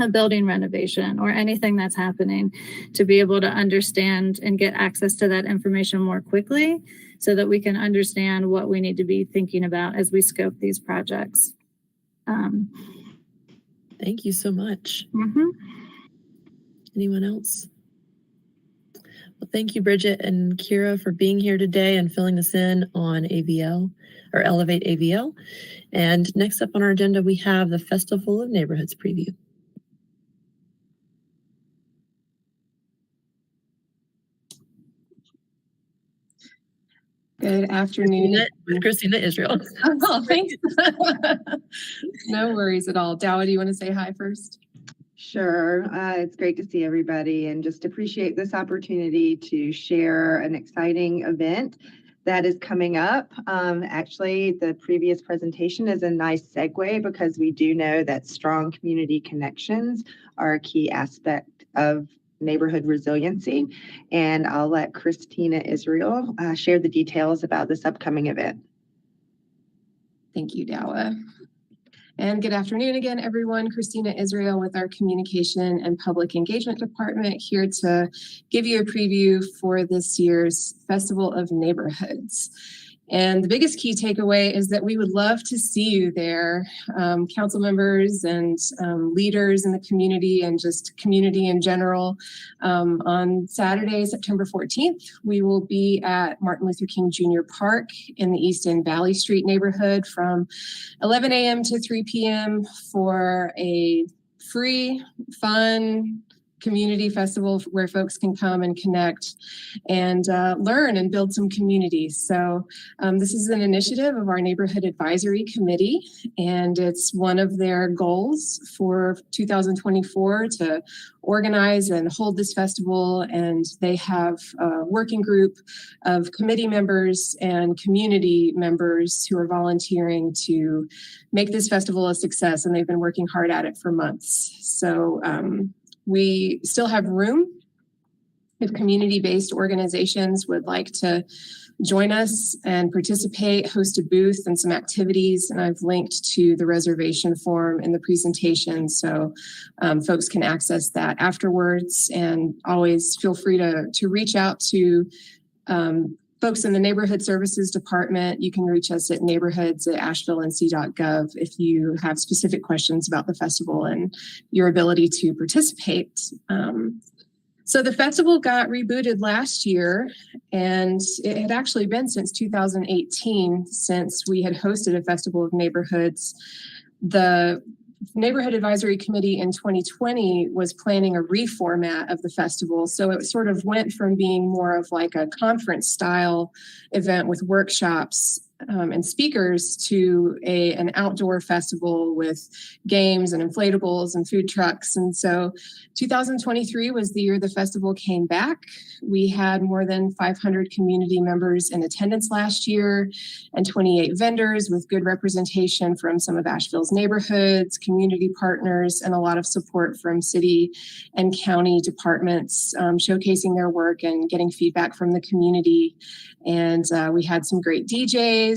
a building renovation or anything that's happening, to be able to understand and get access to that information more quickly so that we can understand what we need to be thinking about as we scope these projects. Thank you so much. Mm-hmm. Anyone else? Well, thank you, Bridget and Kira, for being here today and filling us in on AVL or Elevate AVL. And next up on our agenda, we have the Festival of Neighborhoods preview. Good afternoon. Christina Israel. Oh, thanks. No worries at all. Dowa, do you want to say hi first? Sure. It's great to see everybody and just appreciate this opportunity to share an exciting event that is coming up. Actually, the previous presentation is a nice segue because we do know that strong community connections are a key aspect of neighborhood resiliency. And I'll let Christina Israel share the details about this upcoming event. Thank you, Dowa. And good afternoon again, everyone. Christina Israel with our Communication and Public Engagement Department here to give you a preview for this year's Festival of Neighborhoods. And the biggest key takeaway is that we would love to see you there, council members and leaders in the community and just community in general. On Saturday, September 14th, we will be at Martin Luther King Jr. Park in the East End Valley Street neighborhood from 11 a.m. to 3 p.m. for a free, fun, community festival where folks can come and connect and learn and build some community. So this is an initiative of our Neighborhood Advisory Committee, and it's one of their goals for 2024 to organize and hold this festival. And they have a working group of committee members and community members who are volunteering to make this festival a success, and they've been working hard at it for months. So we still have room if community-based organizations would like to join us and participate, host a booth and some activities. And I've linked to the reservation form in the presentation so folks can access that afterwards. And always feel free to reach out to folks in the Neighborhood Services Department. You can reach us at neighborhoods@asheville.nc.gov if you have specific questions about the festival and your ability to participate. So the festival got rebooted last year, and it had actually been since 2018 since we had hosted a Festival of Neighborhoods. The Neighborhood Advisory Committee in 2020 was planning a reformat of the festival. So it sort of went from being more of like a conference style event with workshops and speakers to an outdoor festival with games and inflatables and food trucks. And so 2023 was the year the festival came back. We had more than 500 community members in attendance last year and 28 vendors with good representation from some of Asheville's neighborhoods, community partners, and a lot of support from city and county departments showcasing their work and getting feedback from the community. And we had some great DJs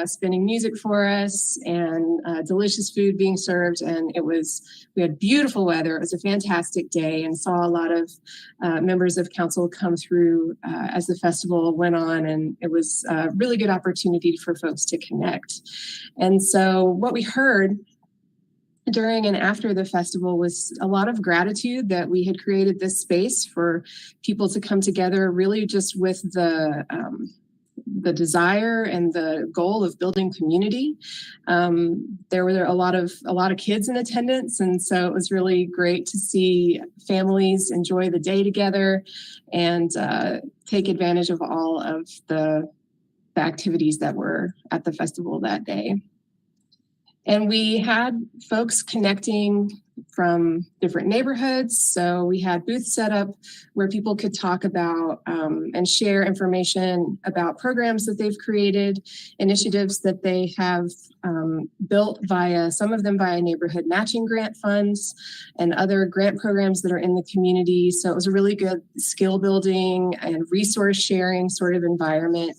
spinning music for us and delicious food being served. And we had beautiful weather. It was a fantastic day and saw a lot of members of council come through as the festival went on. And it was a really good opportunity for folks to connect. And so what we heard during and after the festival was a lot of gratitude that we had created this space for people to come together, really just with the desire and the goal of building community. There were a lot of kids in attendance, and so it was really great to see families enjoy the day together and take advantage of all of the activities that were at the festival that day. And we had folks connecting from different neighborhoods. So we had booths set up where people could talk about and share information about programs that they've created, initiatives that they have built via, some of them via neighborhood matching grant funds and other grant programs that are in the community. So it was a really good skill building and resource sharing sort of environment.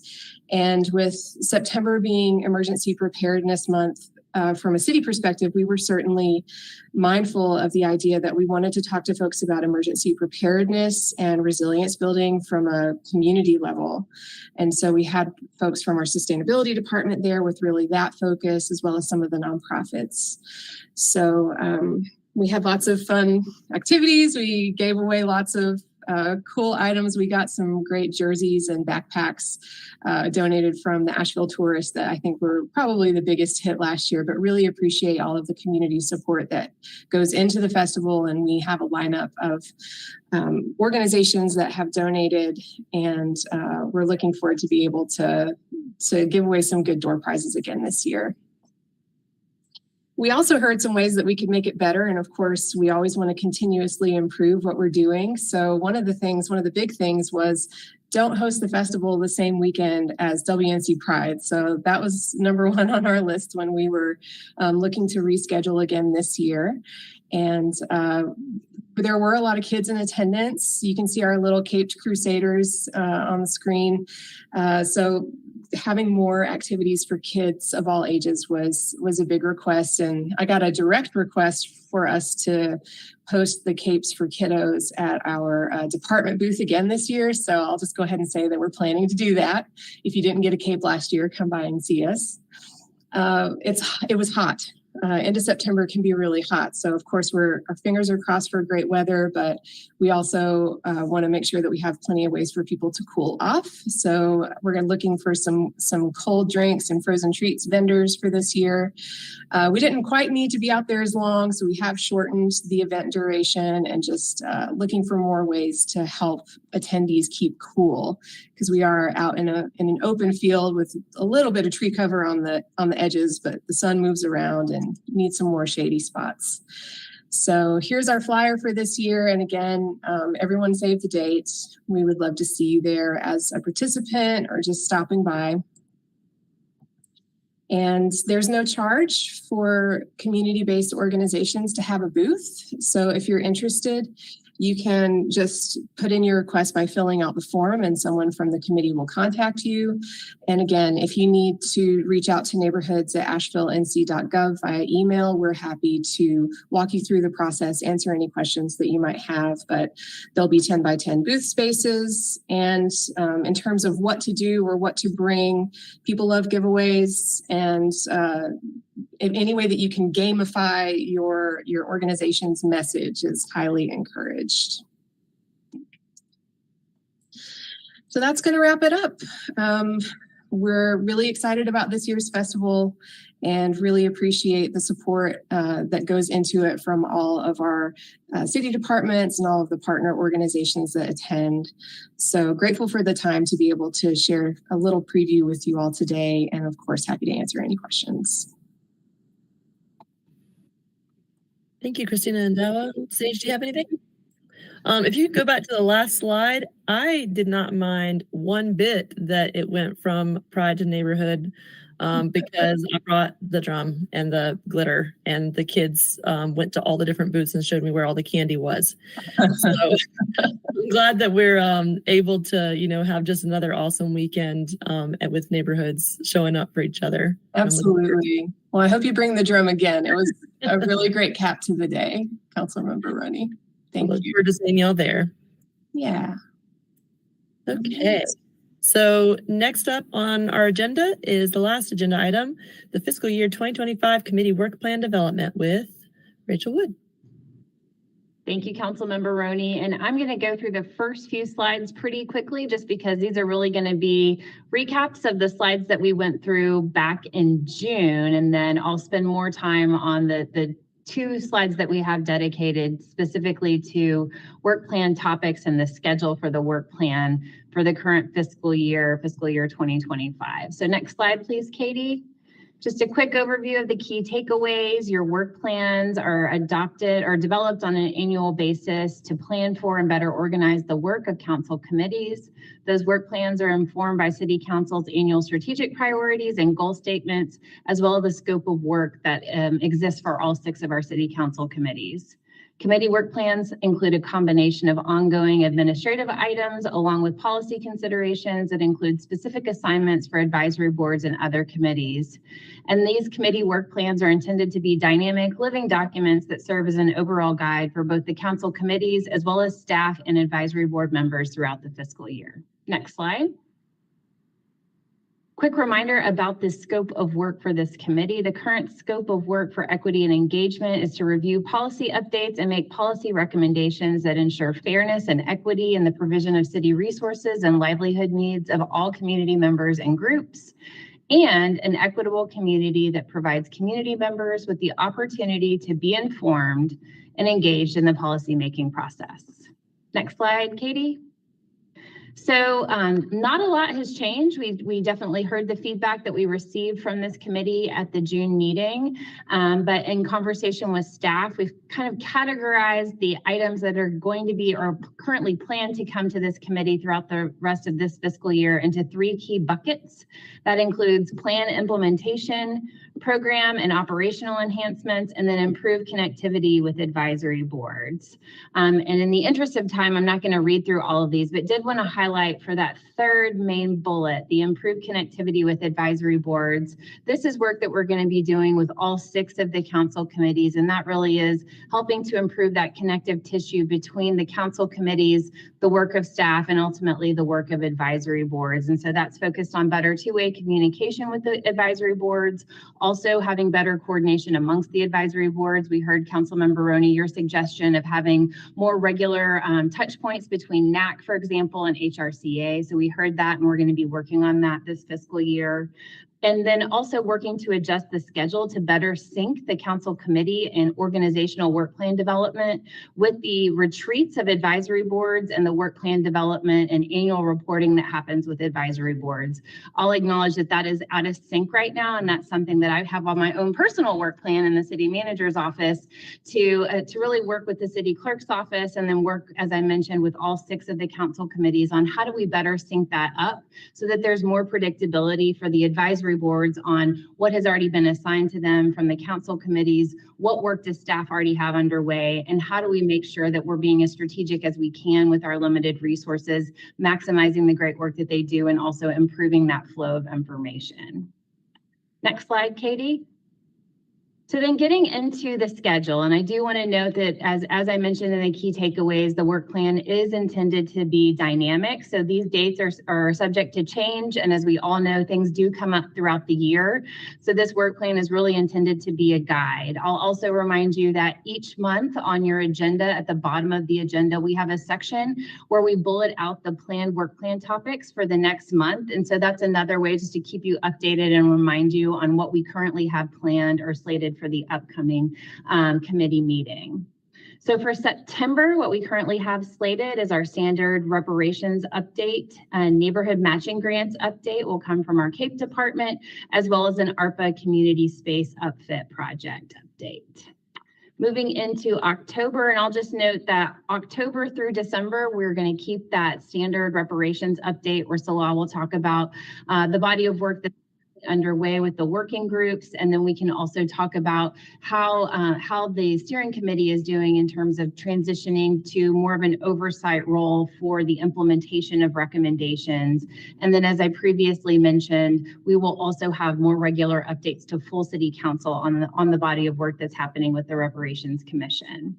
And with September being Emergency Preparedness Month, from a city perspective, we were certainly mindful of the idea that we wanted to talk to folks about emergency preparedness and resilience building from a community level. And so we had folks from our sustainability department there with really that focus, as well as some of the nonprofits. So we had lots of fun activities. We gave away lots of cool items. We got some great jerseys and backpacks donated from the Asheville tourists that I think were probably the biggest hit last year, but really appreciate all of the community support that goes into the festival. And we have a lineup of organizations that have donated, and we're looking forward to be able to give away some good door prizes again this year. We also heard some ways that we could make it better. And of course, we always want to continuously improve what we're doing. So one of the big things was don't host the festival the same weekend as WNC Pride. So that was number one on our list when we were looking to reschedule again this year. And there were a lot of kids in attendance. You can see our little Caped Crusaders on the screen. So having more activities for kids of all ages was a big request. And I got a direct request for us to post the capes for kiddos at our department booth again this year. So I'll just go ahead and say that we're planning to do that. If you didn't get a cape last year, come by and see us. It was hot. End of September can be really hot. So of course our fingers are crossed for great weather, but we also want to make sure that we have plenty of ways for people to cool off. So we're looking for some cold drinks and frozen treats vendors for this year. We didn't quite need to be out there as long, so we have shortened the event duration and just looking for more ways to help attendees keep cool, because we are out in an open field with a little bit of tree cover on the edges, but the sun moves around and need some more shady spots. So here's our flyer for this year. And again, everyone save the date. We would love to see you there as a participant or just stopping by. And there's no charge for community-based organizations to have a booth. So if you're interested, you can just put in your request by filling out the form and someone from the committee will contact you. And again, if you need to reach out to neighborhoods at asheville.nc.gov via email, we're happy to walk you through the process, answer any questions that you might have, but there'll be 10 by 10 booth spaces. And in terms of what to do or what to bring, people love giveaways, and in any way that you can gamify your organization's message is highly encouraged. So that's going to wrap it up. We're really excited about this year's festival and really appreciate the support that goes into it from all of our city departments and all of the partner organizations that attend. So grateful for the time to be able to share a little preview with you all today, and of course, happy to answer any questions. Thank you, Christina and Dawa. Sage, do you have anything? If you go back to the last slide, I did not mind one bit that it went from Pride to neighborhood because I brought the drum and the glitter, and the kids went to all the different booths and showed me where all the candy was. So I'm glad that we're able to, have just another awesome weekend with neighborhoods showing up for each other. Absolutely. Well, I hope you bring the drum again. It was a really great cap to the day, Councilmember Roney. Thank you. We're just seeing y'all there. Yeah. Okay. So next up on our agenda is the last agenda item, the fiscal year 2025 committee work plan development with Rachel Wood. Thank you, Councilmember Roney. And I'm going to go through the first few slides pretty quickly, just because these are really going to be recaps of the slides that we went through back in June. And then I'll spend more time on the two slides that we have dedicated specifically to work plan topics and the schedule for the work plan for the current fiscal year 2025. So next slide, please, Katie. Just a quick overview of the key takeaways. Your work plans are adopted or developed on an annual basis to plan for and better organize the work of council committees. Those work plans are informed by City Council's annual strategic priorities and goal statements, as well as the scope of work that exists for all 6 of our City Council committees. Committee work plans include a combination of ongoing administrative items along with policy considerations that include specific assignments for advisory boards and other committees. And these committee work plans are intended to be dynamic, living documents that serve as an overall guide for both the council committees as well as staff and advisory board members throughout the fiscal year. Next slide. Quick reminder about the scope of work for this committee. The current scope of work for equity and engagement is to review policy updates and make policy recommendations that ensure fairness and equity in the provision of city resources and livelihood needs of all community members and groups, and an equitable community that provides community members with the opportunity to be informed and engaged in the policymaking process. Next slide, Katie. So not a lot has changed. We definitely heard the feedback that we received from this committee at the June meeting, but in conversation with staff, we've kind of categorized the items that are going to be or currently planned to come to this committee throughout the rest of this fiscal year into 3 key buckets. That includes plan implementation, program and operational enhancements, and then improved connectivity with advisory boards. And in the interest of time, I'm not going to read through all of these, but did want to highlight for that 3rd main bullet, the improved connectivity with advisory boards. This is work that we're going to be doing with all 6 of the council committees, and that really is helping to improve that connective tissue between the council committees, the work of staff, and ultimately the work of advisory boards. And so that's focused on better 2-way communication with the advisory boards, also having better coordination amongst the advisory boards. We heard Councilmember Roney, your suggestion of having more regular touch points between NAC, for example, and HRCA. So we heard that, and we're going to be working on that this fiscal year. And then also working to adjust the schedule to better sync the council committee and organizational work plan development with the retreats of advisory boards and the work plan development and annual reporting that happens with advisory boards. I'll acknowledge that that is out of sync right now, and that's something that I have on my own personal work plan in the city manager's office to really work with the city clerk's office and then work, as I mentioned, with all 6 of the council committees on how do we better sync that up so that there's more predictability for the advisory boards on what has already been assigned to them from the council committees, what work does staff already have underway, and how do we make sure that we're being as strategic as we can with our limited resources, maximizing the great work that they do and also improving that flow of information. Next slide, Katie. So then getting into the schedule, and I do want to note that as I mentioned in the key takeaways, the work plan is intended to be dynamic. So these dates are subject to change. And as we all know, things do come up throughout the year. So this work plan is really intended to be a guide. I'll also remind you that each month on your agenda, at the bottom of the agenda, we have a section where we bullet out the planned work plan topics for the next month. And so that's another way just to keep you updated and remind you on what we currently have planned or slated for the upcoming committee meeting. So for September, what we currently have slated is our standard reparations update and neighborhood matching grants update will come from our CAPE department, as well as an ARPA community space upfit project update. Moving into October, and I'll just note that October through December, we're going to keep that standard reparations update where Salah will talk about the body of work that's underway with the working groups, and then we can also talk about how the steering committee is doing in terms of transitioning to more of an oversight role for the implementation of recommendations. And then, as I previously mentioned, we will also have more regular updates to full city council on the body of work that's happening with the Reparations Commission.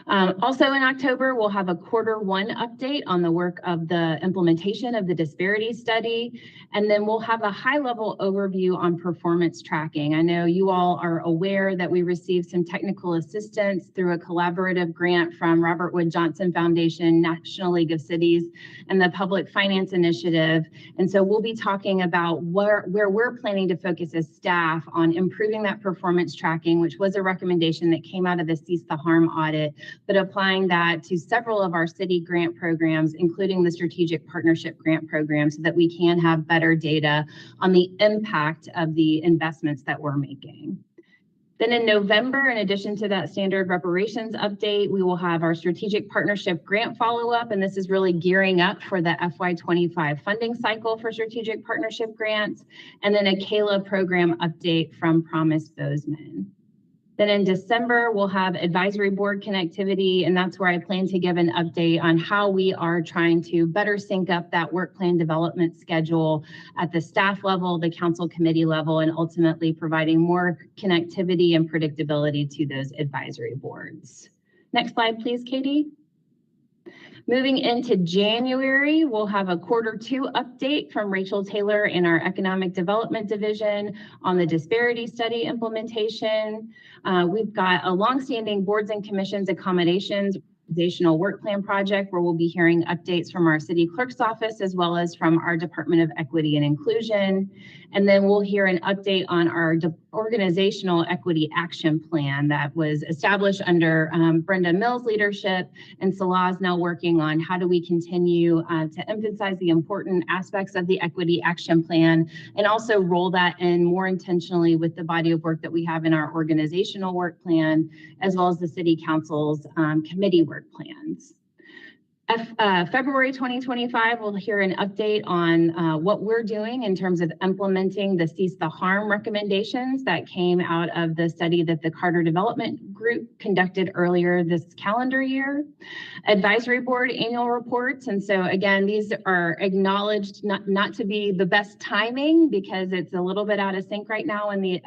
Also in October, we'll have a Q1 update on the work of the implementation of the disparity study. And then we'll have a high-level overview on performance tracking. I know you all are aware that we received some technical assistance through a collaborative grant from Robert Wood Johnson Foundation, National League of Cities, and the Public Finance Initiative. And so we'll be talking about where we're planning to focus as staff on improving that performance tracking, which was a recommendation that came out of the Cease the Harm audit audit, but applying that to several of our city grant programs, including the strategic partnership grant program, so that we can have better data on the impact of the investments that we're making. Then in November, in addition to that standard reparations update, we will have our strategic partnership grant follow-up, and this is really gearing up for the FY25 funding cycle for strategic partnership grants, and then a CALA program update from Promise Bozeman. Then in December, we'll have advisory board connectivity, and that's where I plan to give an update on how we are trying to better sync up that work plan development schedule at the staff level, the council committee level, and ultimately providing more connectivity and predictability to those advisory boards. Next slide, please, Katie. Moving into January, we'll have a Q2 update from Rachel Taylor in our Economic Development Division on the disparity study implementation. We've got a longstanding boards and commissions accommodations organizational work plan project where we'll be hearing updates from our city clerk's office as well as from our Department of Equity and Inclusion. And then we'll hear an update on our organizational equity action plan that was established under Brenda Mills' leadership, and Salah is now working on how do we continue to emphasize the important aspects of the equity action plan and also roll that in more intentionally with the body of work that we have in our organizational work plan, as well as the city council's committee work plans. February 2025, we'll hear an update on what we're doing in terms of implementing the Cease the Harm recommendations that came out of the study that the Carter Development Group conducted earlier this calendar year. Advisory board annual reports. And so again, these are acknowledged not to be the best timing because it's a little bit out of sync right now when the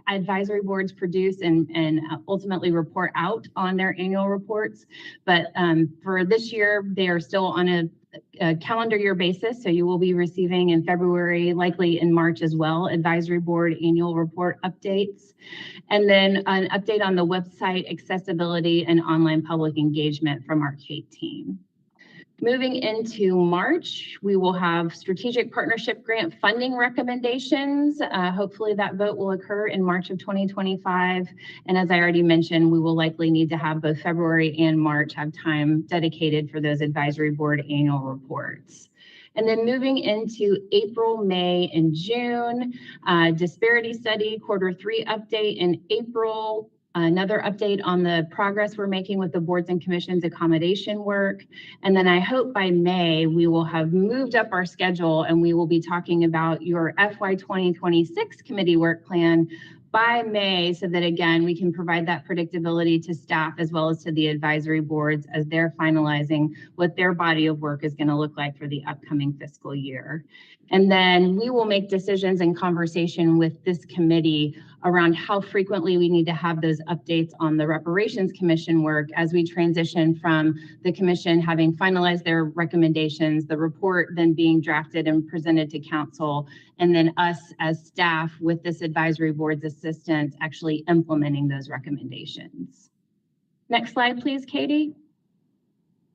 advisory boards produce and ultimately report out on their annual reports. But for this year, they are still on a calendar year basis. So you will be receiving in February, likely in March as well, advisory board annual report updates. And then an update on the website accessibility and online public engagement from our Kate team. Moving into March, we will have strategic partnership grant funding recommendations. Hopefully that vote will occur in March of 2025. And as I already mentioned, we will likely need to have both February and March have time dedicated for those advisory board annual reports. And then moving into April, May, and June, disparity study, Q3 update in April. Another update on the progress we're making with the boards and commissions accommodation work. And then I hope by May, we will have moved up our schedule and we will be talking about your FY 2026 committee work plan by May, so that again, we can provide that predictability to staff as well as to the advisory boards as they're finalizing what their body of work is going to look like for the upcoming fiscal year. And then we will make decisions in conversation with this committee around how frequently we need to have those updates on the Reparations Commission work as we transition from the commission having finalized their recommendations, the report then being drafted and presented to council, and then us as staff with this advisory board's assistance actually implementing those recommendations. Next slide, please, Katie.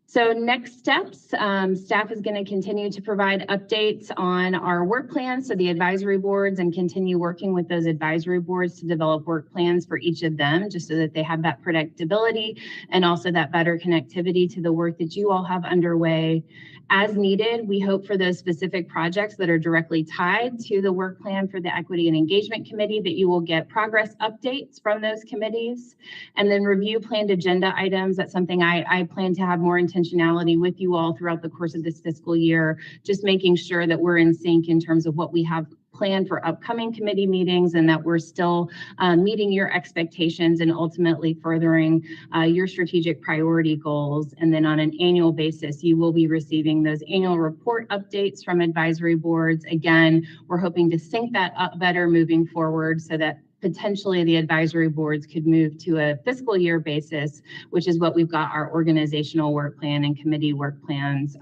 So next steps, staff is going to continue to provide updates on our work plans to the advisory boards and continue working with those advisory boards to develop work plans for each of them, just so that they have that predictability and also that better connectivity to the work that you all have underway. As needed, we hope for those specific projects that are directly tied to the work plan for the Equity and Engagement Committee that you will get progress updates from those committees, and then review planned agenda items. That's something I plan to have more intentionality with you all throughout the course of this fiscal year, just making sure that we're in sync in terms of what we have planned for upcoming committee meetings and that we're still meeting your expectations and ultimately furthering your strategic priority goals. And then on an annual basis, you will be receiving those annual report updates from advisory boards. Again, we're hoping to sync that up better moving forward so that potentially the advisory boards could move to a fiscal year basis, which is what we've got our organizational work plan and committee work plans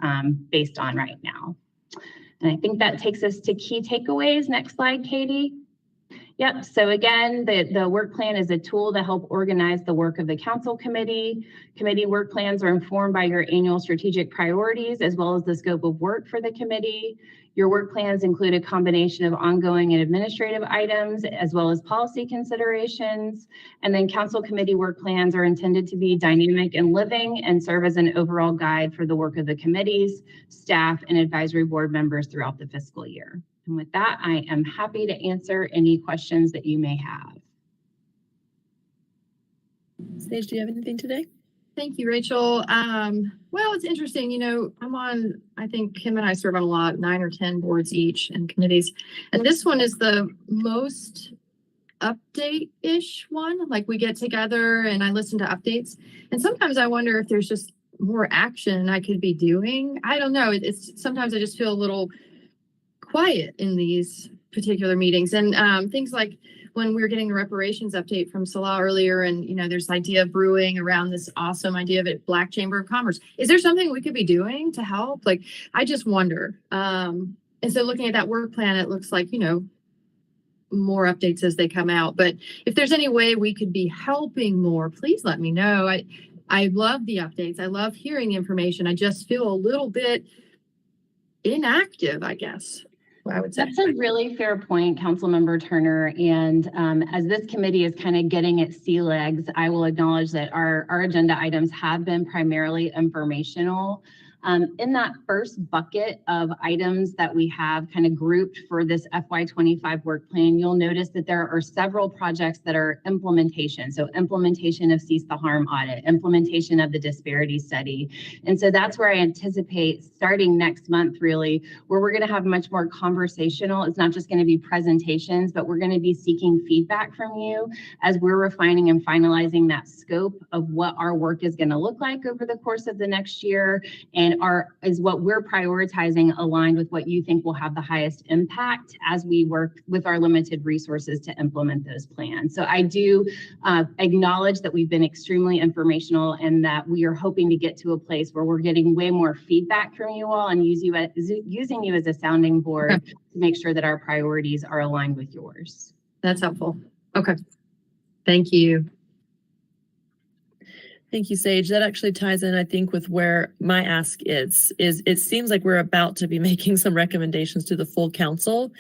based on right now. And I think that takes us to key takeaways. Next slide, Katie. Yep. So again, the work plan is a tool to help organize the work of the council committee. Committee work plans are informed by your annual strategic priorities as well as the scope of work for the committee. Your work plans include a combination of ongoing and administrative items as well as policy considerations. And then council committee work plans are intended to be dynamic and living and serve as an overall guide for the work of the committees, staff, and advisory board members throughout the fiscal year. And with that, I am happy to answer any questions that you may have. Sage, do you have anything today? Thank you, Rachel. Well, it's interesting. You know, I think Kim and I serve on a lot, 9 or 10 boards each and committees. And this one is the most update-ish one. Like we get together and I listen to updates. And sometimes I wonder if there's just more action I could be doing. I don't know. It's sometimes I just feel a little quiet in these particular meetings. And things like when we were getting the reparations update from Salah earlier, and you know, there's idea brewing around this awesome idea of it, Black Chamber of Commerce. Is there something we could be doing to help? Like, I just wonder. And so looking at that work plan, it looks like, you know, more updates as they come out. But if there's any way we could be helping more, please let me know. I love the updates. I love hearing the information. I just feel a little bit inactive, I guess. I would say. That's a really fair point, Councilmember Turner. And as this committee is kind of getting its sea legs, I will acknowledge that our agenda items have been primarily informational. In that first bucket of items that we have kind of grouped for this FY25 work plan, you'll notice that there are several projects that are implementation. So implementation of Cease the Harm audit, implementation of the disparity study. And so that's where I anticipate starting next month, really, where we're going to have much more conversational. It's not just going to be presentations, but we're going to be seeking feedback from you as we're refining and finalizing that scope of what our work is going to look like over the course of the next year, and is what we're prioritizing aligned with what you think will have the highest impact as we work with our limited resources to implement those plans. So I do acknowledge that we've been extremely informational and that we are hoping to get to a place where we're getting way more feedback from you all and using you as a sounding board to make sure that our priorities are aligned with yours. That's helpful. Okay. Thank you. Thank you, Sage. That actually ties in, I think, with where my ask is it seems like we're about to be making some recommendations to the full council,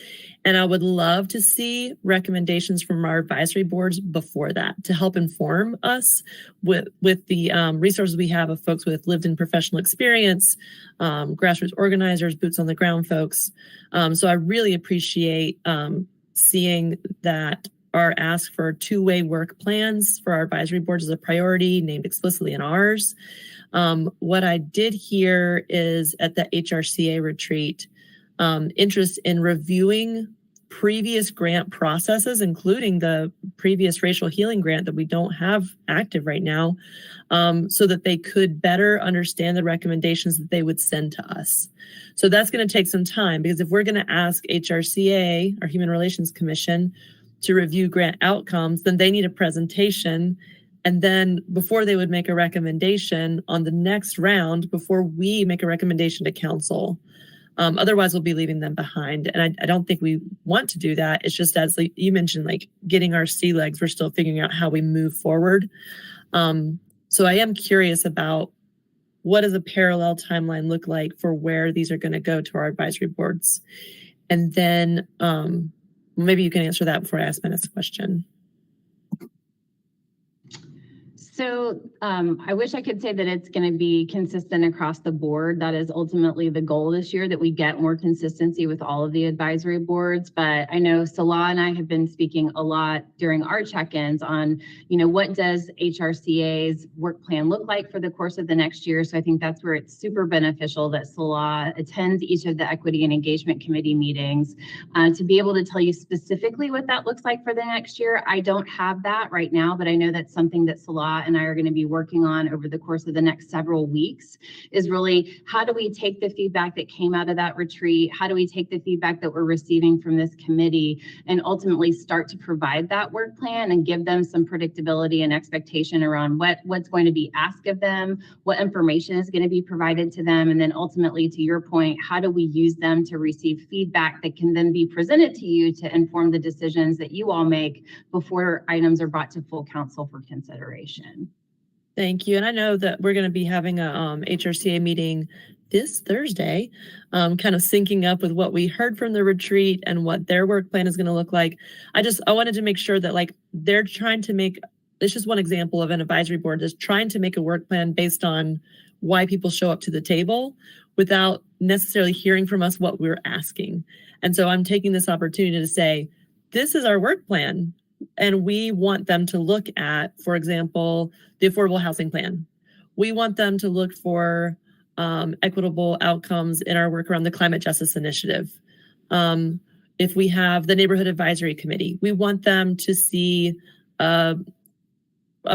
and I would love to see recommendations from our advisory boards before that to help inform us with the resources we have of folks with lived in professional experience, grassroots organizers, boots on the ground folks. So I really appreciate seeing that our ask for two-way work plans for our advisory boards is a priority named explicitly in ours. What I did hear is at the HRCA retreat, interest in reviewing previous grant processes, including the previous racial healing grant that we don't have active right now, so that they could better understand the recommendations that they would send to us. So that's going to take some time, because if we're going to ask HRCA, our Human Relations Commission, to review grant outcomes, then they need a presentation. And then before they would make a recommendation on the next round, before we make a recommendation to council. Otherwise, we'll be leaving them behind. And I don't think we want to do that. It's just, as you mentioned, like getting our sea legs, we're still figuring out how we move forward. So I am curious about what does a parallel timeline look like for where these are going to go to our advisory boards. And then maybe you can answer that before I ask my next question. So I wish I could say that it's going to be consistent across the board. That is ultimately the goal this year, that we get more consistency with all of the advisory boards. But I know Salah and I have been speaking a lot during our check-ins on, you know, what does HRCA's work plan look like for the course of the next year. So I think that's where it's super beneficial that Salah attends each of the Equity and Engagement Committee meetings to be able to tell you specifically what that looks like for the next year. I don't have that right now, but I know that's something that Salah Scott and I are going to be working on over the course of the next several weeks is really how do we take the feedback that came out of that retreat? How do we take the feedback that we're receiving from this committee and ultimately start to provide that work plan and give them some predictability and expectation around what's going to be asked of them, what information is going to be provided to them, and then ultimately, to your point, how do we use them to receive feedback that can then be presented to you to inform the decisions that you all make before items are brought to full council for consideration. Thank you. And I know that we're going to be having a HRCA meeting this Thursday, kind of syncing up with what we heard from the retreat and what their work plan is going to look like. I wanted to make sure that like they're trying to make, it's just one example of an advisory board that's trying to make a work plan based on why people show up to the table without necessarily hearing from us what we're asking. And so I'm taking this opportunity to say, this is our work plan. And we want them to look at, for example, the affordable housing plan. We want them to look for equitable outcomes in our work around the climate justice initiative. If we have the neighborhood advisory committee, we want them to see a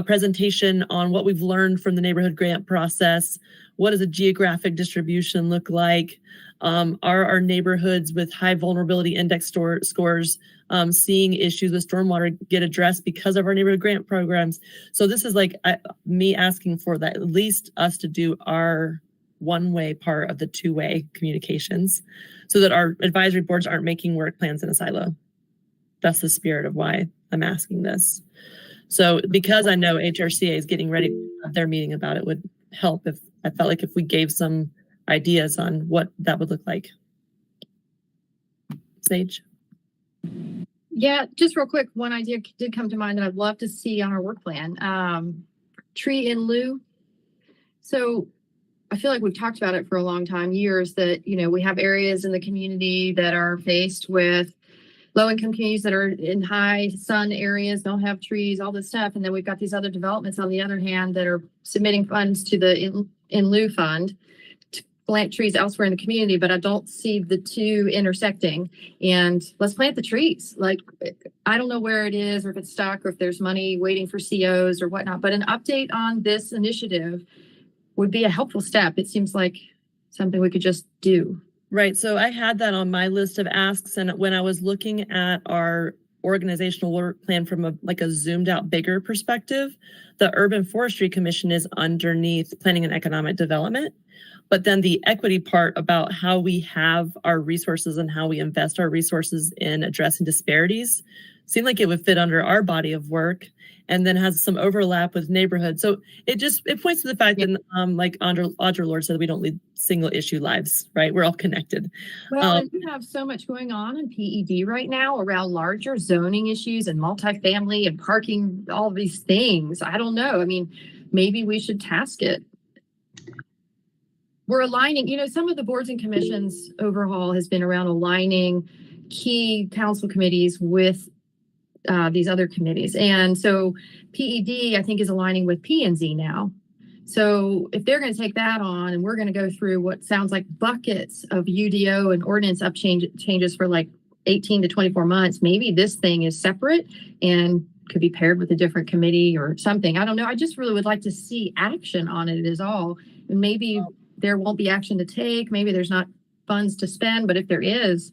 presentation on what we've learned from the neighborhood grant process. What does a geographic distribution look like? Are our neighborhoods with high vulnerability index scores seeing issues with stormwater get addressed because of our neighborhood grant programs? So this is like me asking for that, at least us to do our one-way part of the two-way communications so that our advisory boards aren't making work plans in a silo. That's the spirit of why I'm asking this. So because I know HRCA is getting ready to have their meeting about it, would help if I felt like if we gave some ideas on what that would look like. Sage? Yeah, just real quick, one idea did come to mind that I'd love to see on our work plan. Tree in lieu. So I feel like we've talked about it for a long time, years, that, you know, we have areas in the community that are faced with low-income communities that are in high sun areas, don't have trees, all this stuff. And then we've got these other developments, on the other hand, that are submitting funds to the in lieu fund to plant trees elsewhere in the community, but I don't see the two intersecting. And let's plant the trees. Like, I don't know where it is, or if it's stuck, or if there's money waiting for COs or whatnot, but an update on this initiative would be a helpful step. It seems like something we could just do. Right. So I had that on my list of asks. And when I was looking at our organizational work plan from a zoomed out bigger perspective, the Urban Forestry Commission is underneath planning and economic development. But then the equity part about how we have our resources and how we invest our resources in addressing disparities seemed like it would fit under our body of work, and then has some overlap with neighborhoods. So it points to the fact that, like Audre Lorde said, we don't lead single issue lives, right? We're all connected. Well, and we have so much going on in PED right now around larger zoning issues and multifamily and parking, all these things. I don't know. I mean, maybe we should task it. We're aligning, you know, some of the boards and commissions overhaul has been around aligning key council committees with these other committees. And so PED, I think, is aligning with P&Z now. So if they're going to take that on, and we're going to go through what sounds like buckets of UDO and ordinance changes for like 18 to 24 months, maybe this thing is separate and could be paired with a different committee or something. I don't know. I just really would like to see action on it is all. And maybe there won't be action to take. Maybe there's not funds to spend, but if there is,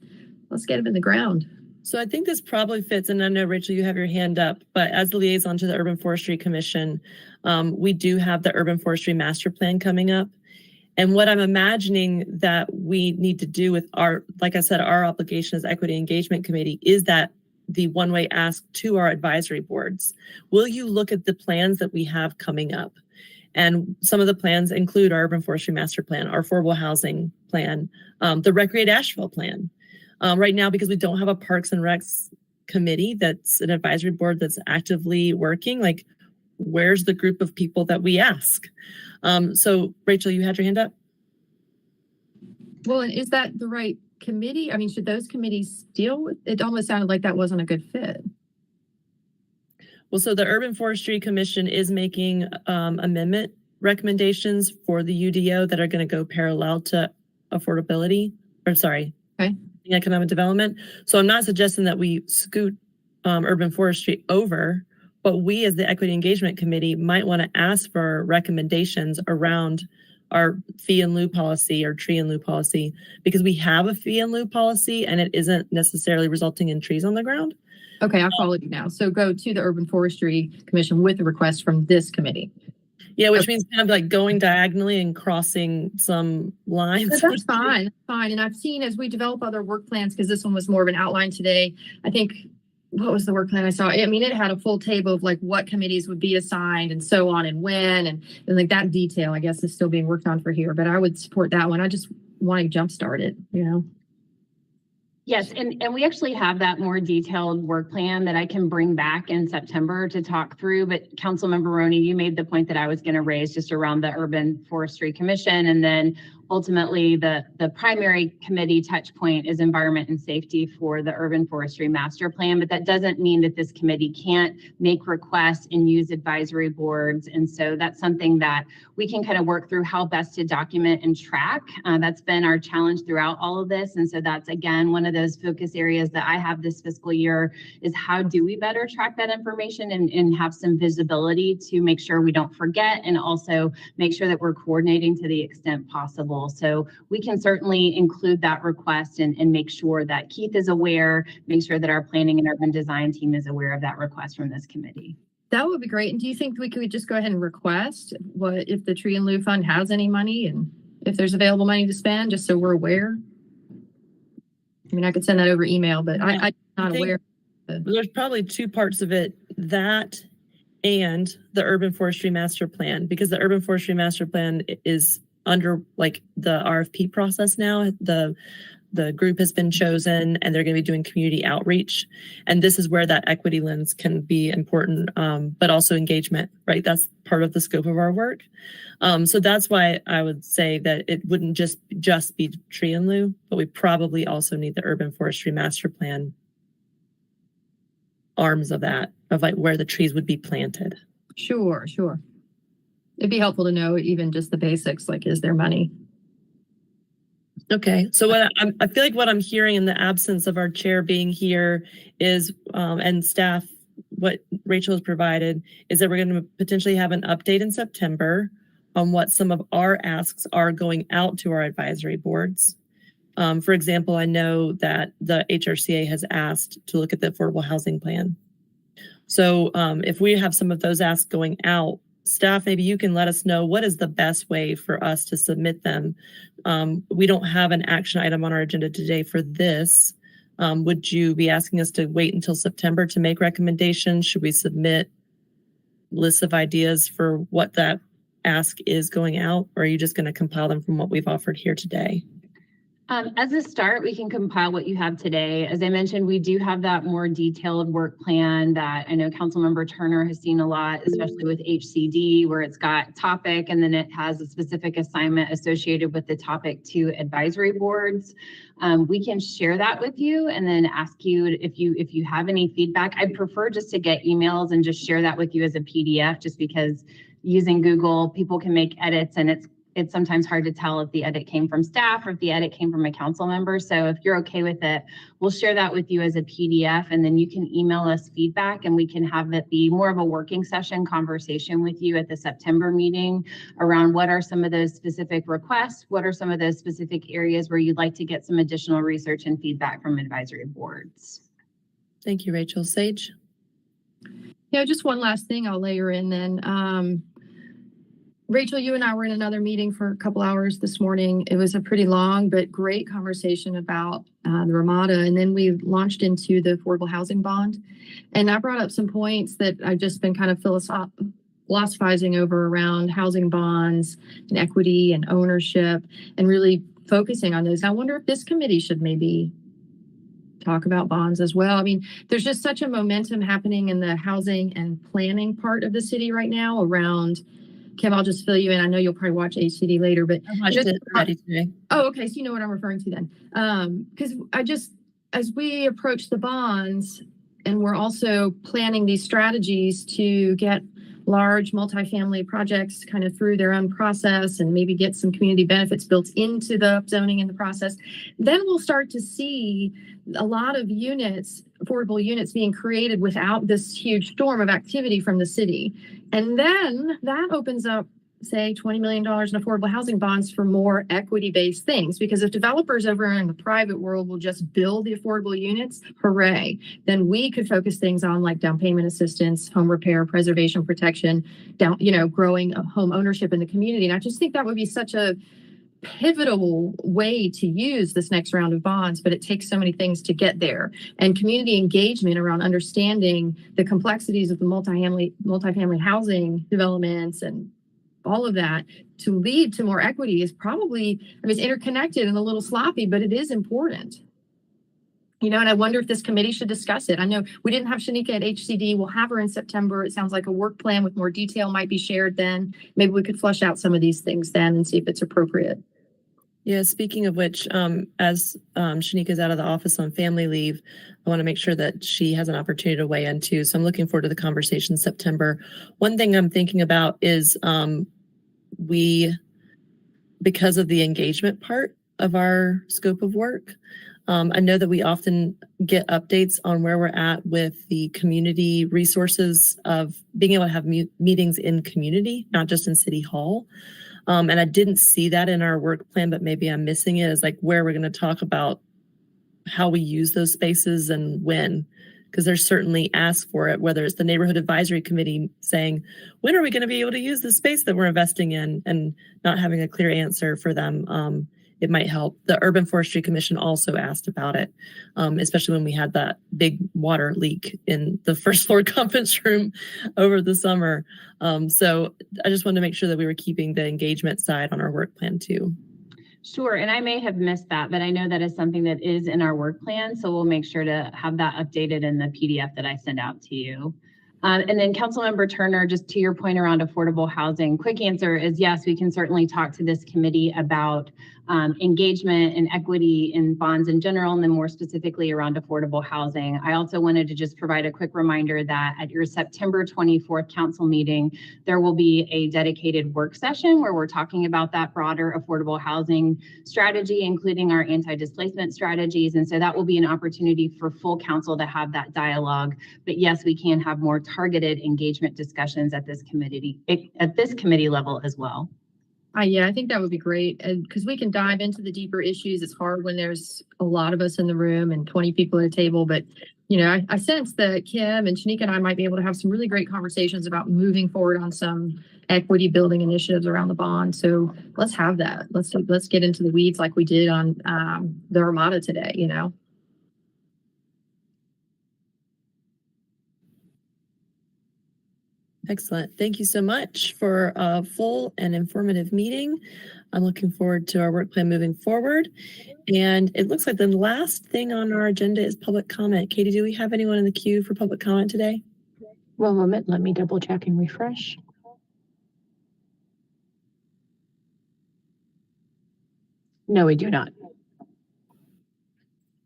let's get them in the ground. So I think this probably fits, and I know, Rachel, you have your hand up, but as the liaison to the Urban Forestry Commission, we do have the Urban Forestry Master Plan coming up. And what I'm imagining that we need to do with our, like I said, our obligation as Equity Engagement Committee is that the one-way ask to our advisory boards. Will you look at the plans that we have coming up? And some of the plans include our Urban Forestry Master Plan, our affordable housing plan, the Recreate Asheville plan. Right now, because we don't have a Parks and Recs committee that's an advisory board that's actively working, like, where's the group of people that we ask? So, Rachel, you had your hand up? Well, and is that the right committee? I mean, should those committees deal with it? Almost sounded like that wasn't a good fit. Well, so the Urban Forestry Commission is making amendment recommendations for the UDO that are going to go parallel to economic development. So I'm not suggesting that we scoot urban forestry over But we as the Equity Engagement Committee might want to ask for recommendations around our fee in lieu policy or tree in lieu policy, because we have a fee in lieu policy and it isn't necessarily resulting in trees on the ground. Okay, I follow you now. So go to the Urban Forestry Commission with a request from this committee. Yeah, which means kind of like going diagonally and crossing some lines. So that's fine, fine. And I've seen as we develop other work plans, because this one was more of an outline today, I think, what was the work plan I saw? I mean, it had a full table of like what committees would be assigned and so on and when, and like that detail, I guess, is still being worked on for here, but I would support that one. I just want to jumpstart it, you know? Yes, and we actually have that more detailed work plan that I can bring back in September to talk through. But Councilmember Roney, you made the point that I was going to raise just around the Urban Forestry Commission, and then ultimately the primary committee touch point is environment and safety for the Urban Forestry Master Plan. But that doesn't mean that this committee can't make requests and use advisory boards. And so that's something that we can kind of work through how best to document and track. That's been our challenge throughout all of this. And so that's, again, one of those focus areas that I have this fiscal year is how do we better track that information and have some visibility to make sure we don't forget, and also make sure that we're coordinating to the extent possible. So we can certainly include that request and make sure that Keith is aware, make sure that our planning and urban design team is aware of that request from this committee. That would be great. And do you think we could just go ahead and request what if the Tree in Lieu Fund has any money and if there's available money to spend, just so we're aware? I mean, I could send that over email, but I'm not aware. There's probably two parts of it, that and the Urban Forestry Master Plan, because the Urban Forestry Master Plan is under like the RFP process now. The group has been chosen and they're going to be doing community outreach. And this is where that equity lens can be important, but also engagement, right? That's part of the scope of our work. So that's why I would say that it wouldn't just be tree in lieu, but we probably also need the Urban Forestry Master Plan arms of that, of like where the trees would be planted. Sure. It'd be helpful to know even just the basics, like is there money? Okay, so what I feel like what I'm hearing in the absence of our chair being here is, and staff, what Rachel has provided is that we're going to potentially have an update in September on what some of our asks are going out to our advisory boards. For example, I know that the HRCA has asked to look at the affordable housing plan. So if we have some of those asks going out, staff, maybe you can let us know what is the best way for us to submit them. We don't have an action item on our agenda today for this. Would you be asking us to wait until September to make recommendations? Should we submit lists of ideas for what that ask is going out? Or are you just going to compile them from what we've offered here today? As a start, we can compile what you have today. As I mentioned, we do have that more detailed work plan that I know Councilmember Turner has seen a lot, especially with HCD, where it's got topic and then it has a specific assignment associated with the topic to advisory boards. We can share that with you and then ask you if you have any feedback. I'd prefer just to get emails and just share that with you as a PDF, just because using Google, people can make edits and it's sometimes hard to tell if the edit came from staff or if the edit came from a council member. So if you're okay with it, we'll share that with you as a PDF, and then you can email us feedback and we can have it be more of a working session conversation with you at the September meeting around what are some of those specific requests, what are some of those specific areas where you'd like to get some additional research and feedback from advisory boards. Thank you, Rachel. Sage? Yeah, just one last thing I'll layer in then. Rachel, you and I were in another meeting for a couple hours this morning. It was a pretty long but great conversation about the Ramada. And then we launched into the affordable housing bond. And I brought up some points that I've just been kind of philosophizing over around housing bonds and equity and ownership and really focusing on those. I wonder if this committee should maybe talk about bonds as well. I mean, there's just such a momentum happening in the housing and planning part of the city right now around. Kim, I'll just fill you in. I know you'll probably watch HCD later, but I watched it already today. Oh, okay. So you know what I'm referring to then. Because as we approach the bonds, and we're also planning these strategies to get large multifamily projects kind of through their own process and maybe get some community benefits built into the zoning in the process, then we'll start to see a lot of units affordable units being created without this huge storm of activity from the city. And then that opens up, say, $20 million in affordable housing bonds for more equity-based things. Because if developers over in the private world will just build the affordable units, hooray, then we could focus things on like down payment assistance, home repair, preservation protection, growing home ownership in the community. And I just think that would be such a pivotal way to use this next round of bonds, but it takes so many things to get there. And community engagement around understanding the complexities of the multifamily housing developments and all of that to lead to more equity is probably, it's interconnected and a little sloppy, but it is important. And I wonder if this committee should discuss it. I know we didn't have Shanika at HCD. We'll have her in September. It sounds like a work plan with more detail might be shared then. Maybe we could flesh out some of these things then and see if it's appropriate. Yeah, speaking of which, as Shanika's out of the office on family leave, I want to make sure that she has an opportunity to weigh in too. So I'm looking forward to the conversation in September. One thing I'm thinking about is because of the engagement part of our scope of work, I know that we often get updates on where we're at with the community resources of being able to have meetings in community, not just in City Hall. And I didn't see that in our work plan, but maybe I'm missing it, is like where we're going to talk about how we use those spaces and when, because there's certainly ask for it, whether it's the neighborhood advisory committee saying, when are we going to be able to use the space that we're investing in, and not having a clear answer for them. It might help. The Urban Forestry Commission also asked about it, especially when we had that big water leak in the first floor conference room over the summer. So I just wanted to make sure that we were keeping the engagement side on our work plan too. Sure, and I may have missed that, but I know that is something that is in our work plan, so we'll make sure to have that updated in the PDF that I send out to you. And then Councilmember Turner, just to your point around affordable housing, quick answer is yes, we can certainly talk to this committee about engagement and equity in bonds in general, and then more specifically around affordable housing. I also wanted to just provide a quick reminder that at your September 24th council meeting, there will be a dedicated work session where we're talking about that broader affordable housing strategy, including our anti-displacement strategies. And so that will be an opportunity for full council to have that dialogue. But yes, we can have more targeted engagement discussions at this committee level as well. Yeah, I think that would be great, because we can dive into the deeper issues. It's hard when there's a lot of us in the room and 20 people at a table, but I sense that Kim and Shanika and I might be able to have some really great conversations about moving forward on some equity building initiatives around the bond. So let's have that. Let's get into the weeds like we did on the Armada today, Excellent. Thank you so much for a full and informative meeting. I'm looking forward to our work plan moving forward. And it looks like the last thing on our agenda is public comment. Katie, do we have anyone in the queue for public comment today? One moment, let me double check and refresh. No, we do not.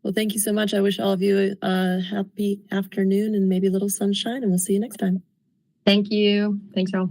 Well, thank you so much. I wish all of you a happy afternoon and maybe a little sunshine, and we'll see you next time. Thank you. Thanks, y'all.